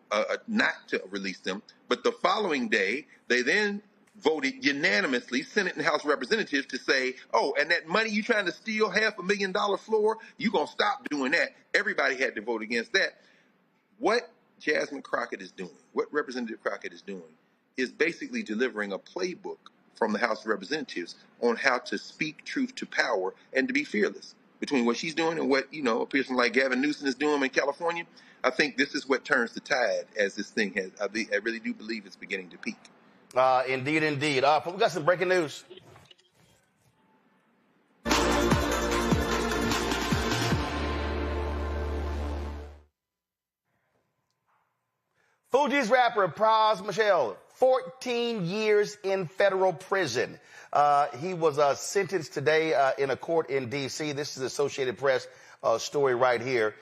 not to release them, but the following day they then voted unanimously, Senate and House Representatives, to say, oh, and that money you trying to steal, $500,000 floor, you going to stop doing that. Everybody had to vote against that. What Jasmine Crockett is doing, what Representative Crockett is doing, is basically delivering a playbook from the House of Representatives on how to speak truth to power and to be fearless. Between what she's doing and what, a person like Gavin Newsom is doing in California, I think this is what turns the tide as this thing has. I really do believe it's beginning to peak. Indeed. We got some breaking news. Fugees rapper Pras Michel, 14 years in federal prison. He was sentenced today in a court in D.C. This is Associated Press story right here.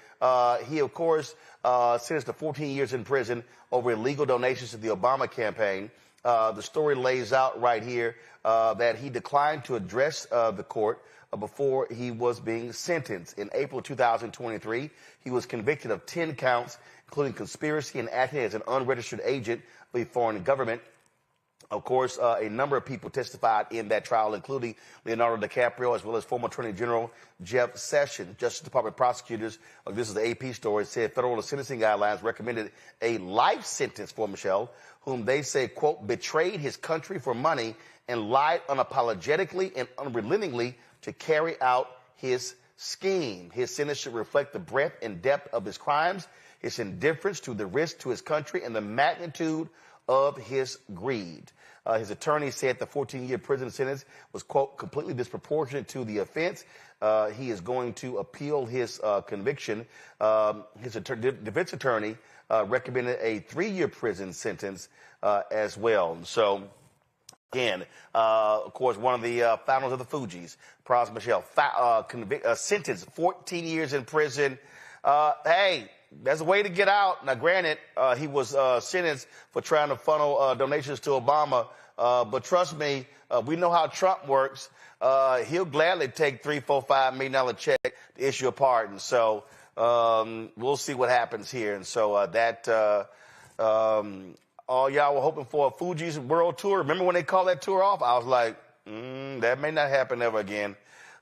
He, of course, sentenced to 14 years in prison over illegal donations to the Obama campaign. The story lays out right here that he declined to address the court before he was being sentenced. In April 2023, he was convicted of 10 counts, including conspiracy and acting as an unregistered agent of a foreign government. Of course, a number of people testified in that trial, including Leonardo DiCaprio, as well as former Attorney General Jeff Sessions. Justice Department prosecutors, this is the AP story, said federal sentencing guidelines recommended a life sentence for Michel, whom they say, quote, betrayed his country for money and lied unapologetically and unrelentingly to carry out his scheme. His sentence should reflect the breadth and depth of his crimes, his indifference to the risk to his country, and the magnitude of his greed. His attorney said the 14-year prison sentence was, quote, completely disproportionate to the offense. He is going to appeal his conviction. His defense attorney recommended a 3-year prison sentence as well. So, again, of course, one of the founders of the Fugees, Pras Michel, sentenced 14 years in prison. Hey, there's a way to get out. Now, granted, he was sentenced for trying to funnel donations to Obama. But trust me, we know how Trump works. He'll gladly take $3, $4, $5 million check to issue a pardon. So we'll see what happens here. And so all y'all were hoping for a Fuji's world tour. Remember when they called that tour off? I was like, that may not happen ever again.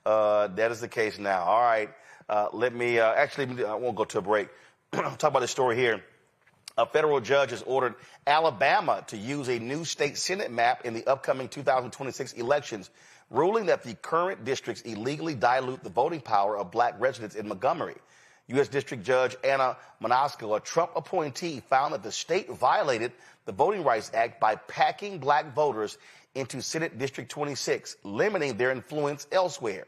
That is the case now. All right. Let me actually, I won't go to a break. Talk about this story here. A federal judge has ordered Alabama to use a new state Senate map in the upcoming 2026 elections, ruling that the current districts illegally dilute the voting power of black residents in Montgomery. U.S. District Judge Anna Monasco, a Trump appointee, found that the state violated the Voting Rights Act by packing black voters into Senate District 26, limiting their influence elsewhere.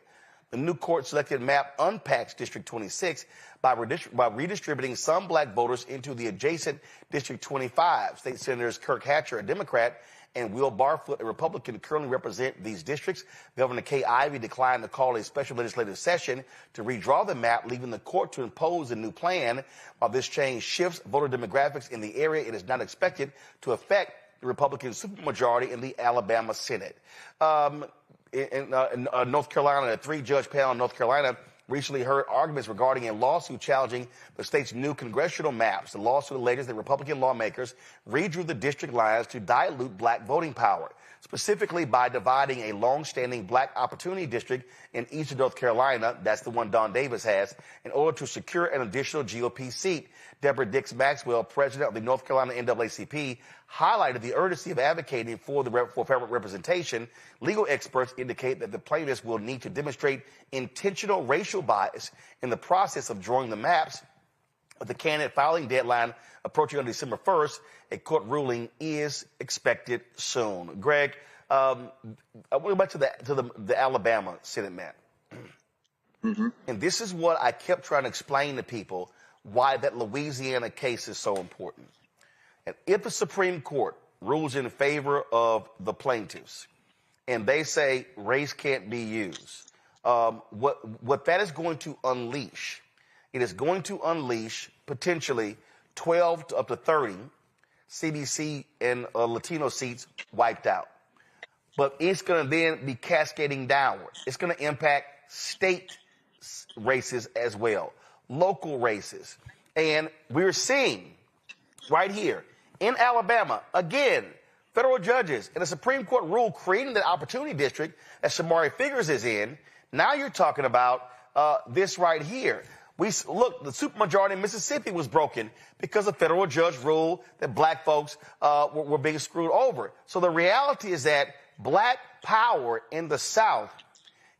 The new court-selected map unpacks District 26 by redistributing some black voters into the adjacent District 25. State Senators Kirk Hatcher, a Democrat, and Will Barfoot, a Republican, currently represent these districts. Governor Kay Ivey declined to call a special legislative session to redraw the map, leaving the court to impose a new plan. While this change shifts voter demographics in the area, it is not expected to affect the Republican supermajority in the Alabama Senate. In North Carolina, a 3-judge panel in North Carolina recently heard arguments regarding a lawsuit challenging the state's new congressional maps. The lawsuit alleges that Republican lawmakers redrew the district lines to dilute black voting power, specifically by dividing a long-standing black opportunity district in eastern North Carolina, that's the one Don Davis has, in order to secure an additional GOP seat. Deborah Dix Maxwell, president of the North Carolina NAACP, highlighted the urgency of advocating for federal representation. Legal experts indicate that the plaintiffs will need to demonstrate intentional racial bias in the process of drawing the maps. With the candidate filing deadline approaching on December 1st, a court ruling is expected soon. Greg, I want to go back to the Alabama Senate map. Mm-hmm. And this is what I kept trying to explain to people, why that Louisiana case is so important. And if the Supreme Court rules in favor of the plaintiffs and they say race can't be used, what that is going to unleash, it is going to unleash potentially 12 to up to 30 CBC and Latino seats wiped out. But it's going to then be cascading downward. It's going to impact state races as well, local races. And we're seeing right here in Alabama, again, federal judges and a Supreme Court rule creating the opportunity district that Shamari Figures is in. Now you're talking about this right here. Look, the supermajority in Mississippi was broken because a federal judge ruled that black folks were being screwed over. So the reality is that black power in the South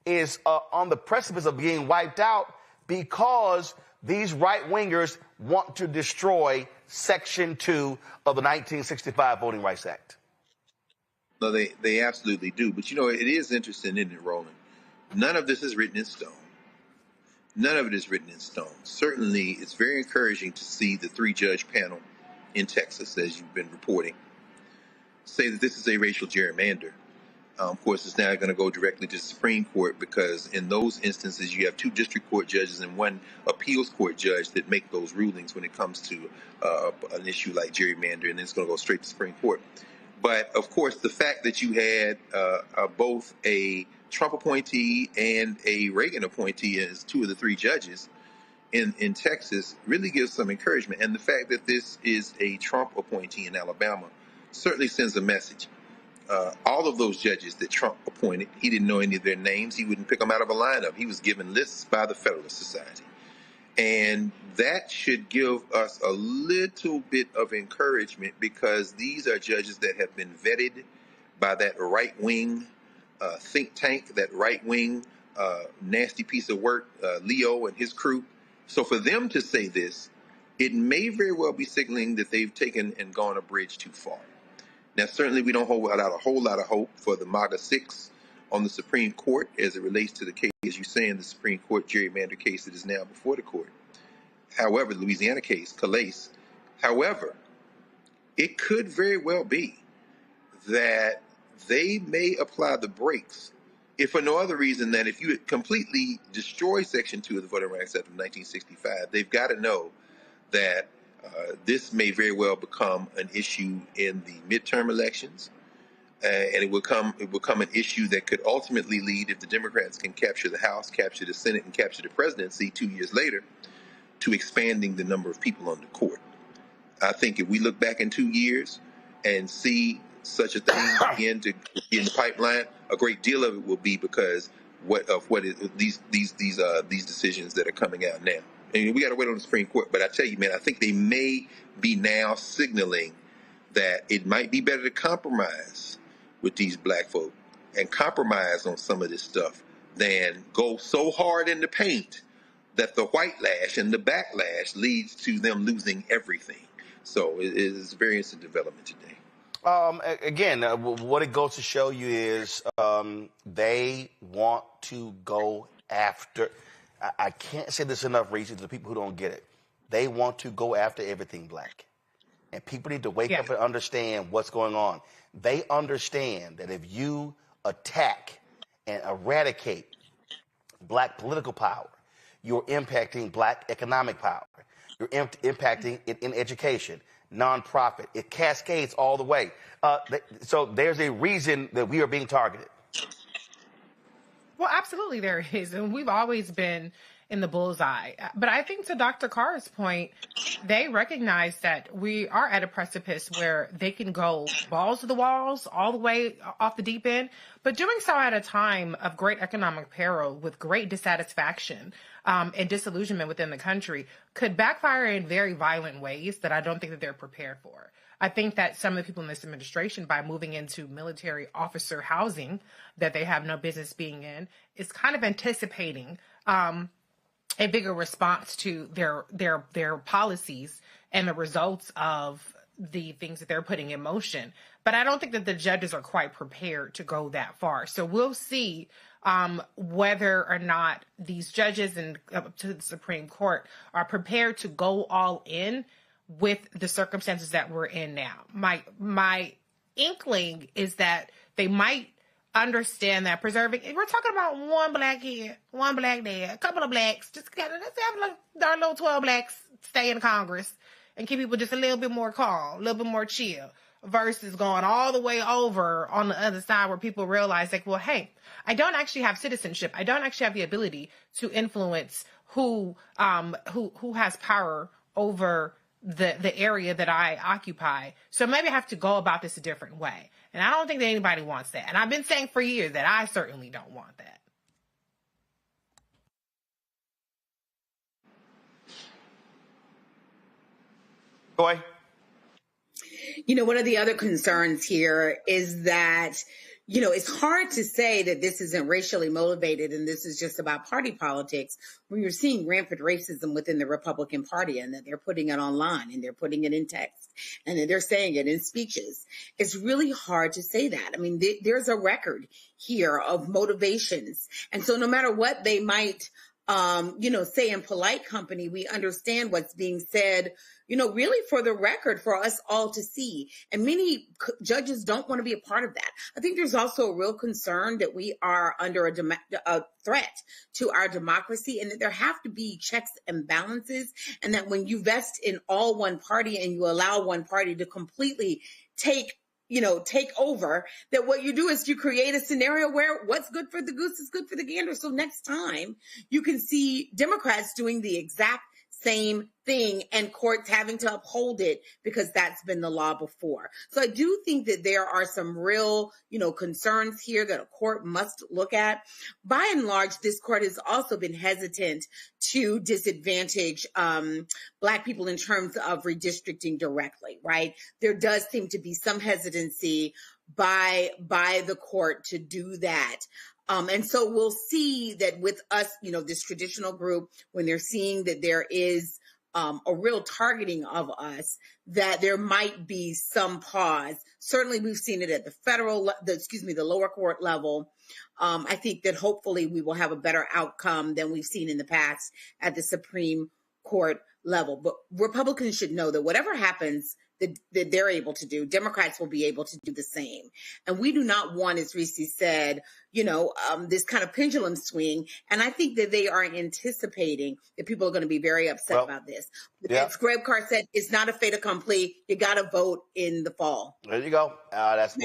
is on the precipice of being wiped out because these right-wingers want to destroy Section 2 of the 1965 Voting Rights Act. No, they absolutely do. But, you know, it is interesting, isn't it, Roland? None of this is written in stone. None of it is written in stone. Certainly, it's very encouraging to see the 3-judge panel in Texas, as you've been reporting, say that this is a racial gerrymander. Of course, it's now going to go directly to the Supreme Court because in those instances, you have 2 district court judges and 1 appeals court judge that make those rulings when it comes to an issue like gerrymander, and then it's going to go straight to the Supreme Court. But, of course, the fact that you had both a Trump appointee and a Reagan appointee as 2 of the 3 judges in Texas really gives some encouragement. And the fact that this is a Trump appointee in Alabama certainly sends a message. All of those judges that Trump appointed, he didn't know any of their names. He wouldn't pick them out of a lineup. He was given lists by the Federalist Society. And that should give us a little bit of encouragement because these are judges that have been vetted by that right-wing think tank, that right-wing nasty piece of work, Leo and his crew. So for them to say this, it may very well be signaling that they've taken and gone a bridge too far. Now, certainly we don't hold out a whole lot of hope for the MAGA 6 on the Supreme Court as it relates to the case, as you say, in the Supreme Court gerrymander case that is now before the court. However, the Louisiana case, Calais. However, it could very well be that they may apply the brakes, if for no other reason than if you completely destroy Section 2 of the Voting Rights Act of 1965, they've got to know that this may very well become an issue in the midterm elections, and it will become an issue that could ultimately lead, if the Democrats can capture the House, capture the Senate, and capture the presidency 2 years later, to expanding the number of people on the court. I think if we look back in 2 years and see such a thing begin to be in the pipeline, a great deal of it will be because these decisions that are coming out now. And we got to wait on the Supreme Court. But I tell you, man, I think they may be now signaling that it might be better to compromise with these black folk and compromise on some of this stuff than go so hard in the paint that the white lash and the backlash leads to them losing everything. So it is a very interesting development today. Again, what it goes to show you is they want to go after. I can't say this enough, Reese, to the people who don't get it. They want to go after everything black. And people need to wake up and understand what's going on. They understand that if you attack and eradicate black political power, you're impacting black economic power. You're impacting it in education, nonprofit. It cascades all the way. So there's a reason that we are being targeted. Well, absolutely there is. And we've always been in the bullseye. But I think to Dr. Carr's point, they recognize that we are at a precipice where they can go balls to the walls all the way off the deep end, but doing so at a time of great economic peril with great dissatisfaction and disillusionment within the country could backfire in very violent ways that I don't think that they're prepared for. I think that some of the people in this administration, by moving into military officer housing that they have no business being in, is kind of anticipating a bigger response to their policies and the results of the things that they're putting in motion. But I don't think that the judges are quite prepared to go that far. So we'll see whether or not these judges and up to the Supreme Court are prepared to go all in with the circumstances that we're in now. My inkling is that they might understand that preserving, we're talking about one black here, one black there, a couple of blacks, let's have our little 12 blacks stay in Congress and keep people just a little bit more calm, a little bit more chill, versus going all the way over on the other side where people realize, like, well, hey, I don't actually have citizenship. I don't actually have the ability to influence who has power over the area that I occupy. So maybe I have to go about this a different way. And I don't think that anybody wants that. And I've been saying for years that I certainly don't want that. Boy. You know, one of the other concerns here is that, you know, it's hard to say that this isn't racially motivated and this is just about party politics when you're seeing rampant racism within the Republican Party and that they're putting it online and they're putting it in text and that they're saying it in speeches. It's really hard to say that. I mean, there's a record here of motivations. And so no matter what they might, say in polite company, we understand what's being said, really for the record, for us all to see. And many judges don't want to be a part of that. I think there's also a real concern that we are under a threat to our democracy and that there have to be checks and balances. And that when you vest in all one party and you allow one party to completely take over, that what you do is you create a scenario where what's good for the goose is good for the gander. So next time you can see Democrats doing the exact same thing and courts having to uphold it because that's been the law before. So I do think that there are some real, concerns here that a court must look at. By and large, this court has also been hesitant to disadvantage Black people in terms of redistricting directly, right? There does seem to be some hesitancy by the court to do that. And so we'll see that with us, this traditional group, when they're seeing that there is a real targeting of us, that there might be some pause. Certainly we've seen it at the lower court level. I think that hopefully we will have a better outcome than we've seen in the past at the Supreme Court level. But Republicans should know that whatever happens that they're able to do. Democrats will be able to do the same. And we do not want, as Reese said, this kind of pendulum swing. And I think that they are anticipating that people are going to be very upset about this. Yeah. As Greg Carr said, it's not a fait accompli. You got to vote in the fall. There you go. That's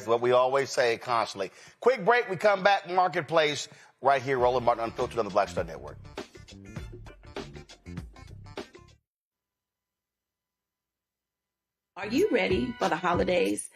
what we always say constantly. Quick break. We come back. Marketplace right here. Roland Martin Unfiltered on the Black Star Network. Are you ready for the holidays?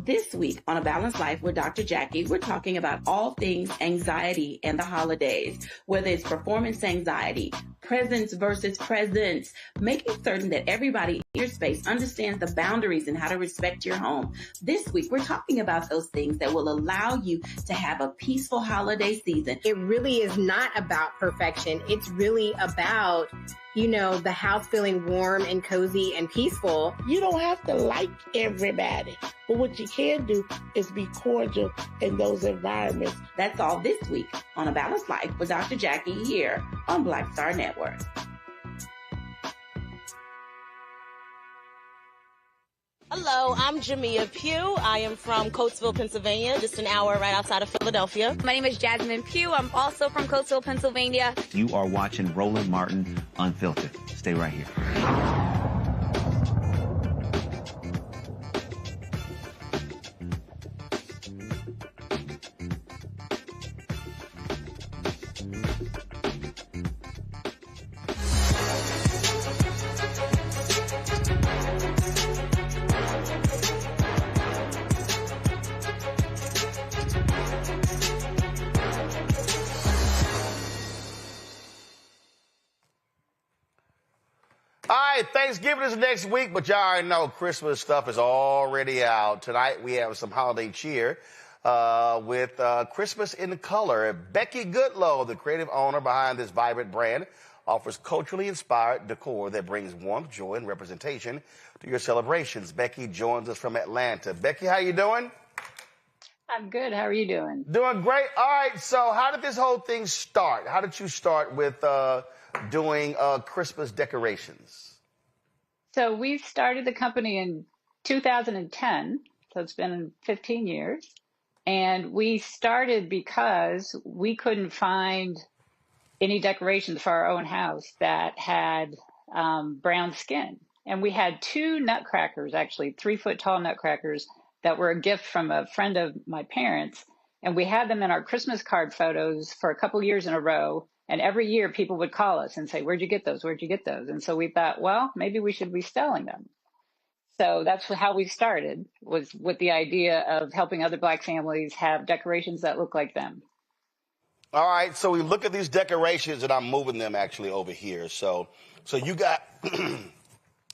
This week on A Balanced Life with Dr. Jackie, we're talking about all things anxiety and the holidays, whether it's performance anxiety, presence versus presence, making certain that everybody in your space understands the boundaries and how to respect your home. This week, we're talking about those things that will allow you to have a peaceful holiday season. It really is not about perfection. It's really about the house feeling warm and cozy and peaceful. You don't have to like everybody, but what you can do is be cordial in those environments. That's all this week on A Balanced Life with Dr. Jackie here on Black Star Network. Hello, I'm Jamia Pugh. I am from Coatesville, Pennsylvania, just an hour right outside of Philadelphia. My name is Jasmine Pugh. I'm also from Coatesville, Pennsylvania. You are watching Roland Martin Unfiltered. Stay right here. Thanksgiving is next week, but y'all already know Christmas stuff is already out. Tonight we have some holiday cheer with Christmas in Color. Becky Goodlow, the creative owner behind this vibrant brand, offers culturally inspired decor that brings warmth, joy, and representation to your celebrations. Becky joins us from Atlanta. Becky, how you doing? I'm good. How are you doing? Doing great. All right, so how did this whole thing start? How did you start with doing Christmas decorations? So we started the company in 2010, so it's been 15 years. And we started because we couldn't find any decorations for our own house that had brown skin. And we had two nutcrackers, actually 3-foot tall nutcrackers that were a gift from a friend of my parents. And we had them in our Christmas card photos for a couple years in a row. And every year people would call us and say, where'd you get those? Where'd you get those? And so we thought, well, maybe we should be selling them. So that's how we started, was with the idea of helping other Black families have decorations that look like them. All right. So we look at these decorations, and I'm moving them actually over here. So you got,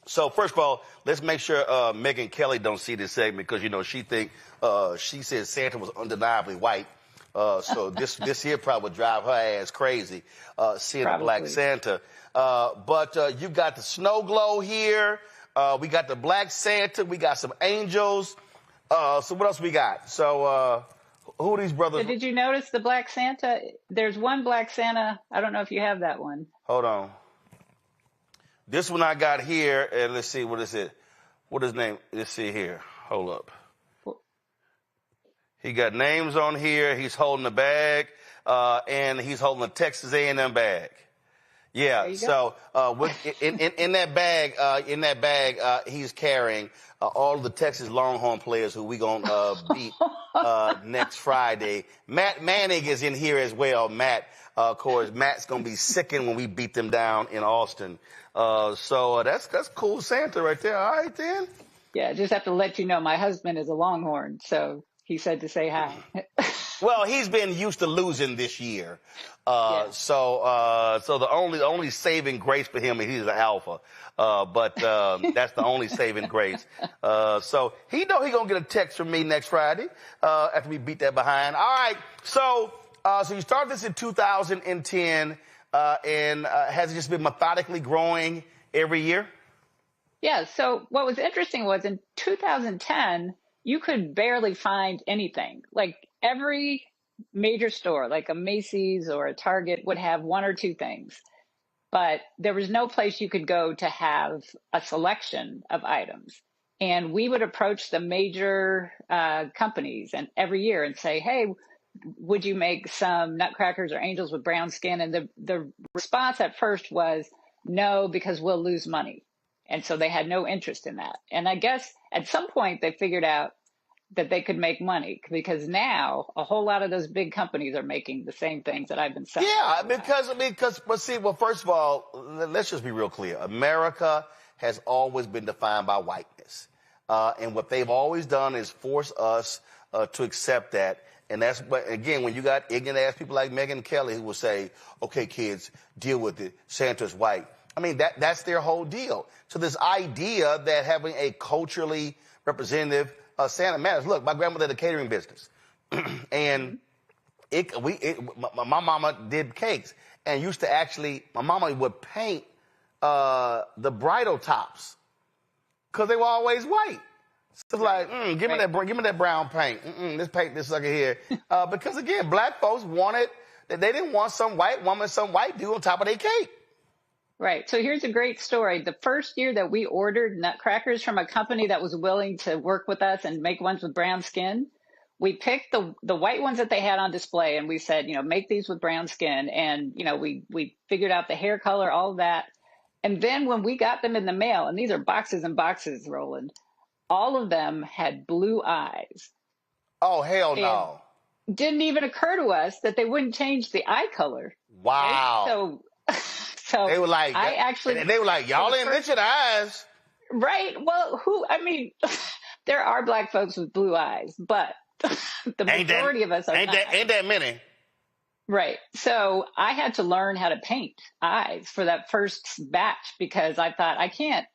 so first of all, let's make sure Megan Kelly don't see this segment because, she said Santa was undeniably white. So this here probably would drive her ass crazy, seeing a Black Santa. But you got the snow glow here. We got the Black Santa. We got some angels. So what else we got? So who are these brothers? So did you notice the Black Santa? There's one Black Santa. I don't know if you have that one. Hold on. This one I got here, and let's see, what is it? What is his name? Let's see here. Hold up. He got names on here. He's holding a bag, and he's holding a Texas A&M bag. Yeah. So in that bag, he's carrying all of the Texas Longhorn players who we gonna beat next Friday. Matt Manning is in here as well. Matt, of course, Matt's gonna be sickened when we beat them down in Austin. So that's cool, Santa right there. All right then. Yeah, just have to let you know my husband is a Longhorn, so. He said to say hi. Well, he's been used to losing this year. So the only saving grace for him is he's an alpha. But that's the only saving grace. So he know he gonna get a text from me next Friday, after we beat that behind. All right. So you started this in 2010, and has it just been methodically growing every year? Yeah. So what was interesting was in 2010, you could barely find anything. Like every major store, like a Macy's or a Target, would have one or two things. but there was no place you could go to have a selection of items. And we would approach the major companies and every year and say, hey, would you make some nutcrackers or angels with brown skin? And the response at first was no, because we'll lose money. And so they had no interest in that. And I guess at some point they figured out that they could make money, because now a whole lot of those big companies are making the same things that I've been selling. Yeah, well, first of all, let's just be real clear. America has always been defined by whiteness. And what they've always done is force us to accept that. And that's, but again, when you got ignorant ass people like Megyn Kelly who will say, okay, kids, deal with it. Santa's white. I mean, that's their whole deal. So this idea that having a culturally representative Santa matters. Look, my grandmother had a catering business. And my mama did cakes and used to actually, my mama would paint the bridal tops because they were always white. So it's like, give me that brown paint. Let's paint this sucker here. Because again, black folks wanted, they didn't want some white woman, some white dude on top of their cake. Right. So here's a great story. The first year that we ordered nutcrackers from a company that was willing to work with us and make ones with brown skin, we picked the white ones that they had on display and we said, make these with brown skin. And, we figured out the hair color, all of that. And then when we got them in the mail, and these are boxes and boxes, Roland, all of them had blue eyes. Oh, hell no. Didn't even occur to us that they wouldn't change the eye color. Wow. Right? So they were like, y'all ain't mentioned eyes. Right. Well, there are black folks with blue eyes, but the majority of us are not. Ain't that many. Right. So I had to learn how to paint eyes for that first batch because I thought I can't.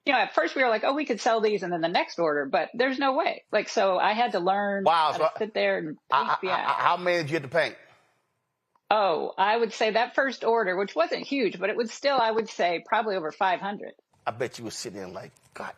At first we were like, oh, we could sell these and then the next order, but there's no way. So I had to learn how to sit there and paint the eye. How many did you have to paint? Oh, I would say that first order, which wasn't huge, but it was still, I would say, probably over 500. I bet you were sitting there like, God,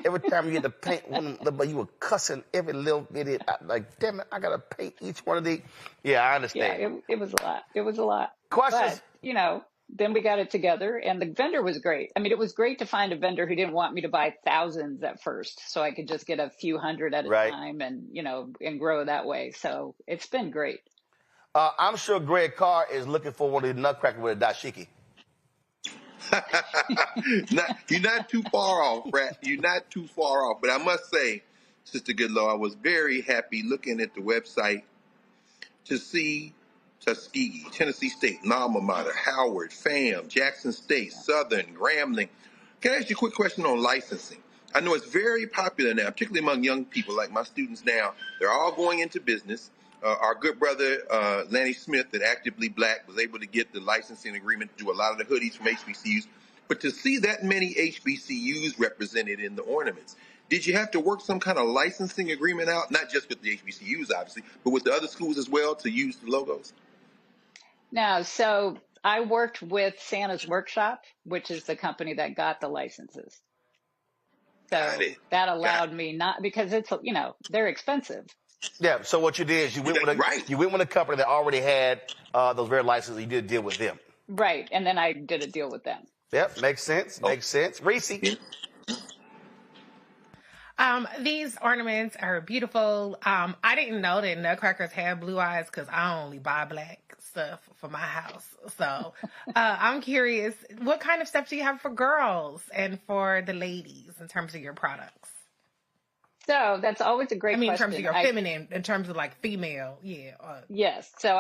every time you get to paint one, but you were cussing every little bit. Like, damn it, I got to paint each one of these. Yeah, I understand. Yeah, it was a lot. It was a lot. Questions? But, then we got it together and the vendor was great. I mean, it was great to find a vendor who didn't want me to buy thousands at first so I could just get a few hundred at a time and, and grow that way. So it's been great. I'm sure Greg Carr is looking for one of the nutcrackers with a dashiki. You're not too far off, Brad. You're not too far off. But I must say, Sister Goodlaw, I was very happy looking at the website to see Tuskegee, Tennessee State, Alma Mater, Howard, FAM, Jackson State, Southern, Grambling. Can I ask you a quick question on licensing? I know it's very popular now, particularly among young people like my students now. They're all going into business. Our good brother, Lanny Smith, at Actively Black, was able to get the licensing agreement to do a lot of the hoodies from HBCUs. But to see that many HBCUs represented in the ornaments, did you have to work some kind of licensing agreement out, not just with the HBCUs, obviously, but with the other schools as well to use the logos? No, so I worked with Santa's Workshop, which is the company that got the licenses. So that allowed me not, because it's, they're expensive. Yeah, so what you did is you went with a company that already had those very licenses. You did a deal with them. Right, and then I did a deal with them. Yep, makes sense. Makes sense. Reese. These ornaments are beautiful. I didn't know that nutcrackers had blue eyes because I only buy black stuff for my house. So I'm curious, what kind of stuff do you have for girls and for the ladies in terms of your products? So that's always a great question. In terms of your feminine, in terms of like female, yeah. Yes. So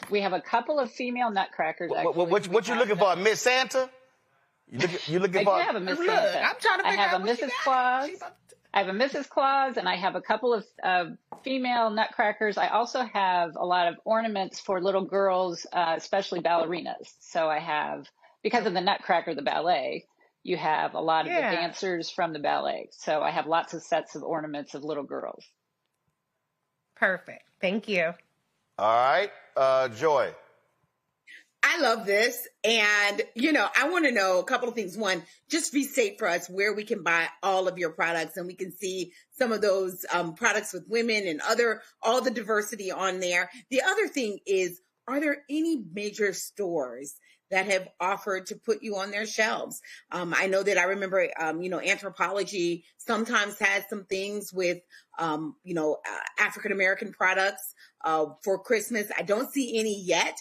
we have a couple of female nutcrackers. What you looking for, Miss Santa? You looking for? I have a Miss Santa. I'm trying to figure out I have a Mrs. Claus. I have a Mrs. Claus, and I have a couple of female nutcrackers. I also have a lot of ornaments for little girls, especially ballerinas. So I have, because of the Nutcracker, the ballet, you have a lot of the dancers from the ballet. So I have lots of sets of ornaments of little girls. Perfect. Thank you. All right. Joy. I love this. And, I want to know a couple of things. One, just restate for us where we can buy all of your products and we can see some of those products with women and all the diversity on there. The other thing is, are there any major stores that have offered to put you on their shelves? I know that I remember, Anthropologie sometimes has some things with, African-American products for Christmas. I don't see any yet.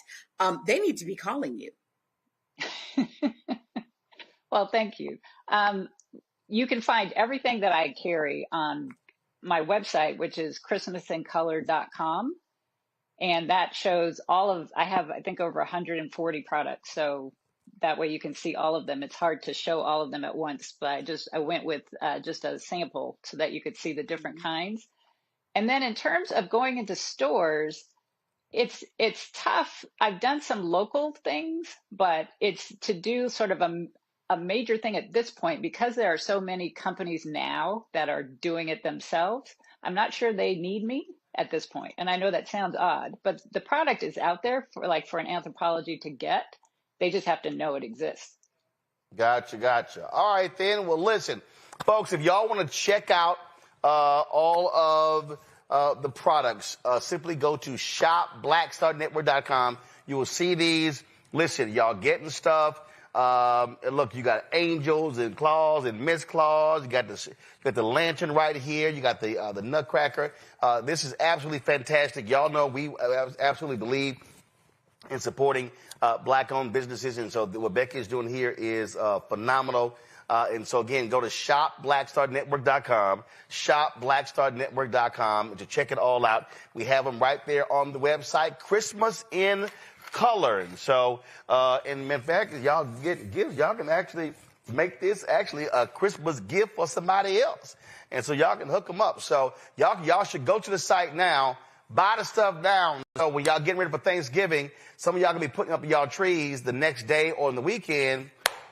They need to be calling you. Well, thank you. You can find everything that I carry on my website, which is christmasincolor.com. And that shows I have, I think, over 140 products. So that way you can see all of them. It's hard to show all of them at once, but I went with just a sample so that you could see the different kinds. And then in terms of going into stores, it's tough. I've done some local things, but it's to do sort of a major thing at this point, because there are so many companies now that are doing it themselves. I'm not sure they need me at this point. And I know that sounds odd, but the product is out there for an Anthropologie to get. They just have to know it exists. Gotcha. All right, then. Well, listen, folks, if y'all want to check out all of the products, simply go to shopblackstarnetwork.com. You will see these. Listen, y'all getting stuff. Look, you got angels and claws and Miss Claus. You got the lantern right here. You got the Nutcracker. This is absolutely fantastic. Y'all know we absolutely believe in supporting Black-owned businesses, and so what Becky is doing here is phenomenal. And so again, go to shopblackstarnetwork.com, shopblackstarnetwork.com to check it all out. We have them right there on the website. Christmas in color. And so, and in fact, y'all get gifts. Y'all can actually make this actually a Christmas gift for somebody else. And so y'all can hook them up. So y'all should go to the site now, buy the stuff down. So when y'all getting ready for Thanksgiving, some of y'all gonna be putting up y'all trees the next day or on the weekend.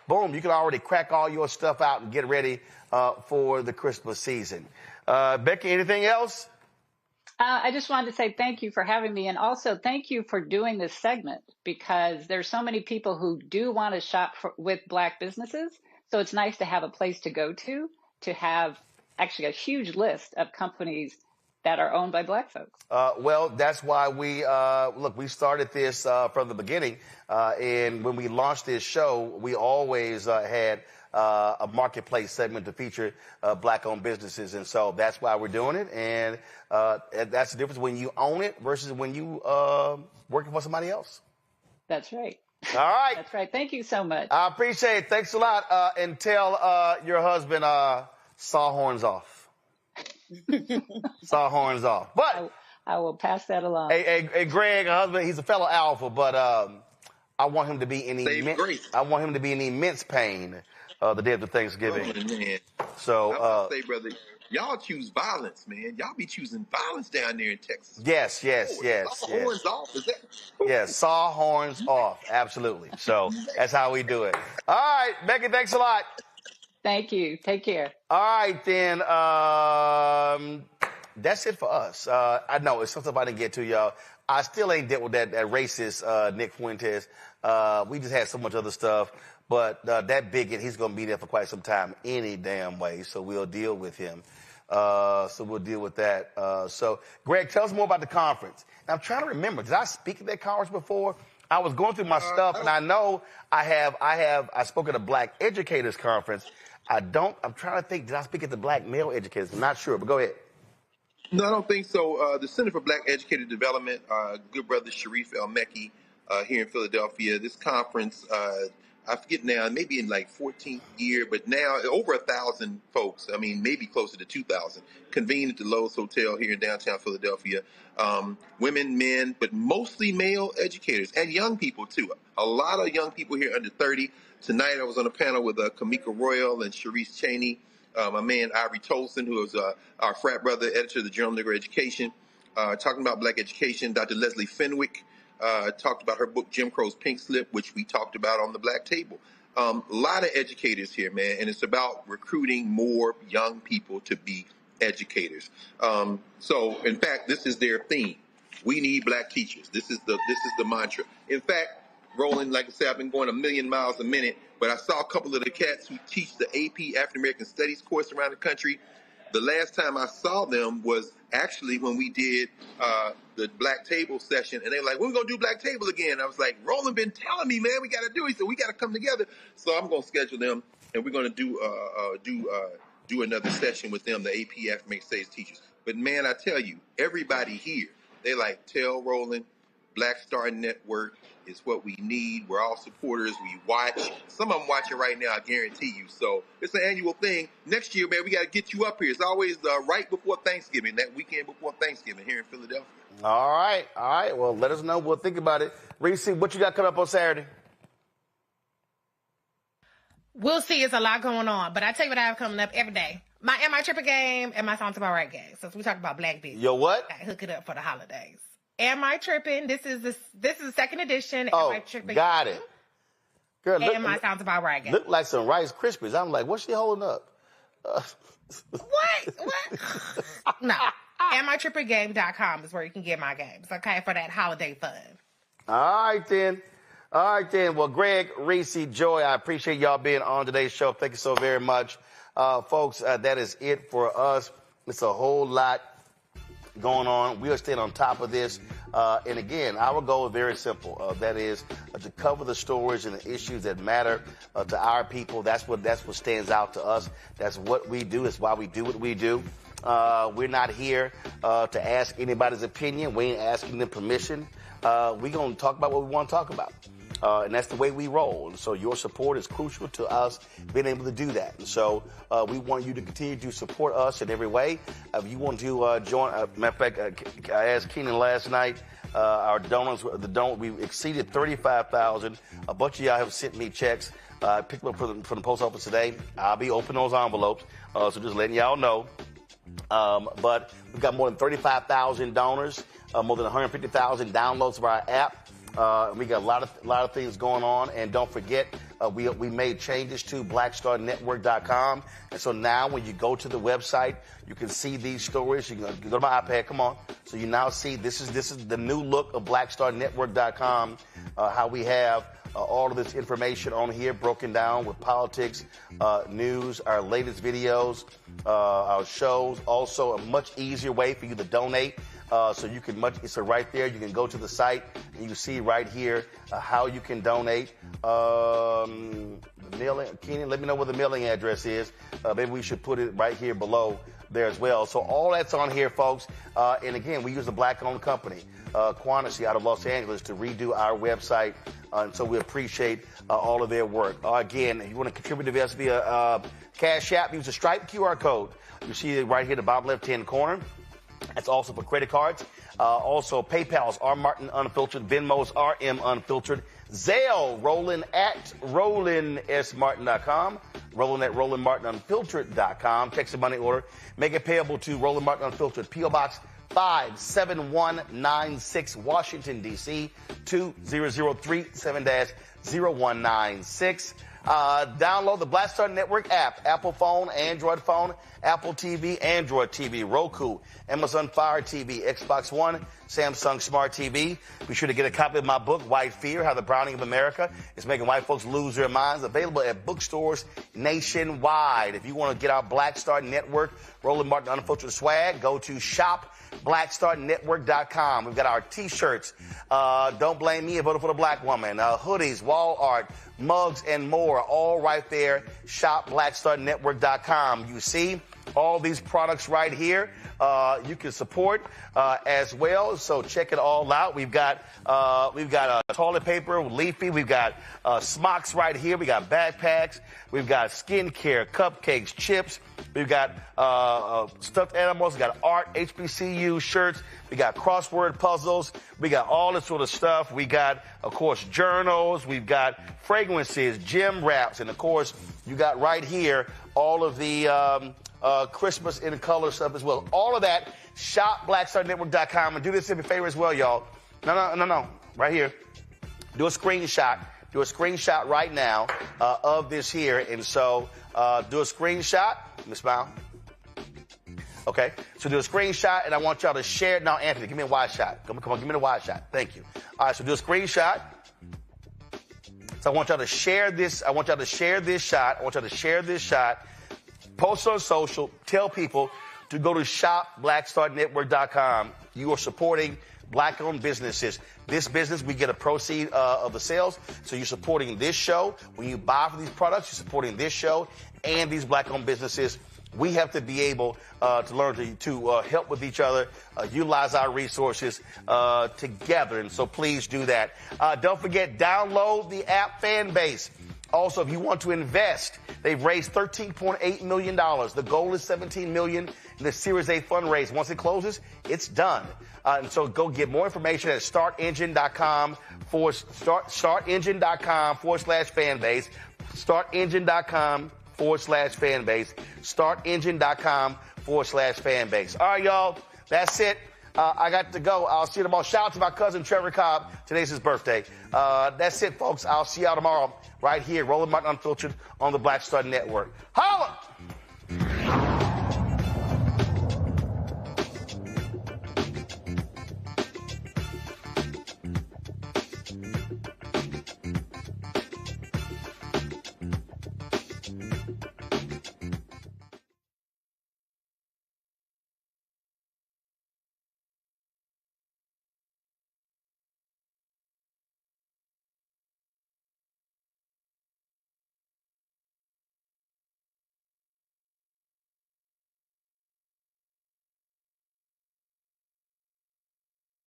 Boom, you can already crack all your stuff out and get ready for the Christmas season. Becky, anything else? I just wanted to say thank you for having me, and also thank you for doing this segment, because there's so many people who do want to shop with Black businesses. So it's nice to have a place to go to have actually a huge list of companies that are owned by Black folks. Well, that's why we started this from the beginning. And when we launched this show, we always had a marketplace segment to feature Black-owned businesses. And so that's why we're doing it. And that's the difference when you own it versus when you working for somebody else. That's right. All right. That's right. Thank you so much. I appreciate it. Thanks a lot. And tell your husband, saw horns off. Saw horns off. But I will pass that along. Hey, Greg, husband, he's a fellow alpha, but I want him to be in immense pain the day after Thanksgiving. Oh, man. So I say, brother, y'all choose violence, man. Y'all be choosing violence down there in Texas. Yes. Saw horns off, is that? Yes, saw horns off. Absolutely. So that's how we do it. All right, Becky, thanks a lot. Thank you. Take care. All right, then. That's it for us. I know it's something I didn't get to, y'all. I still ain't dealt with that racist Nick Fuentes. We just had so much other stuff. But that bigot, he's going to be there for quite some time any damn way. So we'll deal with him. So we'll deal with that. So, Greg, tell us more about the conference. And I'm trying to remember, did I speak at that conference before? I was going through my stuff, and I know I spoke at a Black Educators Conference. I'm trying to think, did I speak at the Black Male Educators? I'm not sure, but go ahead. No, I don't think so. The Center for Black Educator Development, good brother Sharif El-Mekki here in Philadelphia. This conference, I forget now, maybe in like 14th year, but now over 1,000 folks, I mean, maybe closer to 2,000, convened at the Lowe's Hotel here in downtown Philadelphia. Women, men, but mostly male educators and young people too. A lot of young people here under 30. Tonight I was on a panel with Kamika Royal and Sharice Cheney, my man Ivory Tolson, who is our frat brother, editor of the Journal of Negro Education, talking about Black education. Dr. Leslie Fenwick talked about her book, Jim Crow's Pink Slip, which we talked about on the Black Table. A lot of educators here, man, and it's about recruiting more young people to be educators. So, in fact, this is their theme. We need Black teachers. This is the mantra. In fact, Roland, like I said, I've been going 1,000,000 miles a minute, but I saw a couple of the cats who teach the AP African American Studies course around the country. The last time I saw them was actually when we did the Black Table session, and they were like, "We're gonna do Black Table again." I was like, "Roland been telling me, man, we got to do it, so we got to come together." So I'm gonna schedule them, and we're gonna do another session with them, the AP African States teachers. But man, I tell you, everybody here, they like, tell Roland, Black Star Network is what we need. We're all supporters. We watch. Some of them watching right now, I guarantee you. So it's an annual thing. Next year, man, we got to get you up here. It's always right before Thanksgiving, that weekend before Thanksgiving here in Philadelphia. All right. Well, let us know. We'll think about it. Reese, what you got coming up on Saturday? We'll see. It's a lot going on. But I tell you what I have coming up every day. My Am I Tripping game and my Sounds About Right game. Since we talk about Black business. Yo, what? I hook it up for the holidays. Am I Tripping? This is the second edition. Oh, Am I Tripping? got it. Girl, and my Sounds About Right game. Look like some Rice Krispies. I'm like, what's she holding up? What? No. AmITrippingGame.com is where you can get my games, okay, for that holiday fun. All right, then. Well, Greg, Reese, Joy, I appreciate y'all being on today's show. Thank you so very much. Folks, that is it for us. It's a whole lot going on. We are staying on top of this. And again, our goal is very simple. That is to cover the stories and the issues that matter to our people. That's what stands out to us. That's what we do. That's why we do what we do. We're not here to ask anybody's opinion. We ain't asking them permission. We're going to talk about what we want to talk about. And that's the way we roll. And so your support is crucial to us being able to do that. And so we want you to continue to support us in every way. If you want to join, matter of fact, I asked Keenan last night, our donors, we exceeded 35,000. A bunch of y'all have sent me checks. I picked them up from the post office today. I'll be opening those envelopes. So just letting y'all know. But we've got more than 35,000 donors, more than 150,000 downloads of our app. We got a lot of things going on, and don't forget, we made changes to BlackStarNetwork.com, and so now when you go to the website, you can see these stories. You can go to my iPad. Come on, so you now see this is the new look of BlackStarNetwork.com. How we have all of this information on here, broken down with politics, news, our latest videos, our shows. Also, a much easier way for you to donate. So you can it's right there. You can go to the site and you see right here how you can donate. The mailing, Keenan, let me know where the mailing address is. Maybe we should put it right here below there as well. So all that's on here, folks. And again, we use a black-owned company, Quantity out of Los Angeles, to redo our website. And so we appreciate all of their work. Again, if you want to contribute to us via Cash App, use the Stripe QR code. You see it right here in the bottom left-hand corner. That's also for credit cards. Also, PayPal's R Martin Unfiltered, Venmo's RM Unfiltered, Zelle, Roland at RolandSMartin.com, Roland at RolandMartinUnfiltered.com. Check the money order. Make it payable to Roland Martin Unfiltered, P.O. Box 57196, Washington, D.C. 20037 7-0196. Download the Black Star Network app, Apple phone, Android phone, Apple TV, Android TV, Roku, Amazon Fire TV, Xbox One, Samsung Smart TV. Be sure to get a copy of my book, White Fear, How the Browning of America is Making White Folks Lose Their Minds. Available at bookstores nationwide. If you want to get our Black Star Network, Roland Martin Unfiltered swag, go to shop.blackstarnetwork.com. We've got our T-shirts. Don't blame me, I voted for the black woman. Hoodies, wall art, mugs, and more. All right there. Shop.blackstarnetwork.com. You see all these products right here. You can support as well. So check it all out. We've got toilet paper, Leafy. We've got smocks right here. We got backpacks. We've got skincare, cupcakes, chips. We've got stuffed animals. We got art, HBCU shirts. We got crossword puzzles. We got all this sort of stuff. We got, of course, journals. We've got fragrances, gem wraps, and of course, you got right here all of the Christmas in color stuff as well. All of that, shop.blackstarnetwork.com. And do this in a favor as well, y'all. No. Right here. Do a screenshot. Do a screenshot right now of this here. And so do a screenshot. Let me smile. Okay. So do a screenshot, and I want y'all to share it. Now, Anthony, give me a wide shot. Come on, give me the wide shot. Thank you. All right, so do a screenshot. So I want y'all to share this. Post it on social. Tell people to go to shopblackstarnetwork.com. You are supporting Black-owned businesses. This business, we get a proceed of the sales. So you're supporting this show. When you buy for these products, you're supporting this show and these Black-owned businesses. We have to be able to learn to help with each other, utilize our resources together. And so please do that. Don't forget, download the app Fanbase. Also, if you want to invest, they've raised $13.8 million. The goal is $17 million in the Series A fundraise. Once it closes, it's done. And so go get more information at startengine.com/fanbase. Startengine.com/fanbase. Startengine.com/fanbase. All right, y'all. That's it. I got to go. I'll see you tomorrow. Shout out to my cousin, Trevor Cobb. Today's his birthday. That's it, folks. I'll see y'all tomorrow right here, Roland Martin Unfiltered on the Black Star Network. Holla!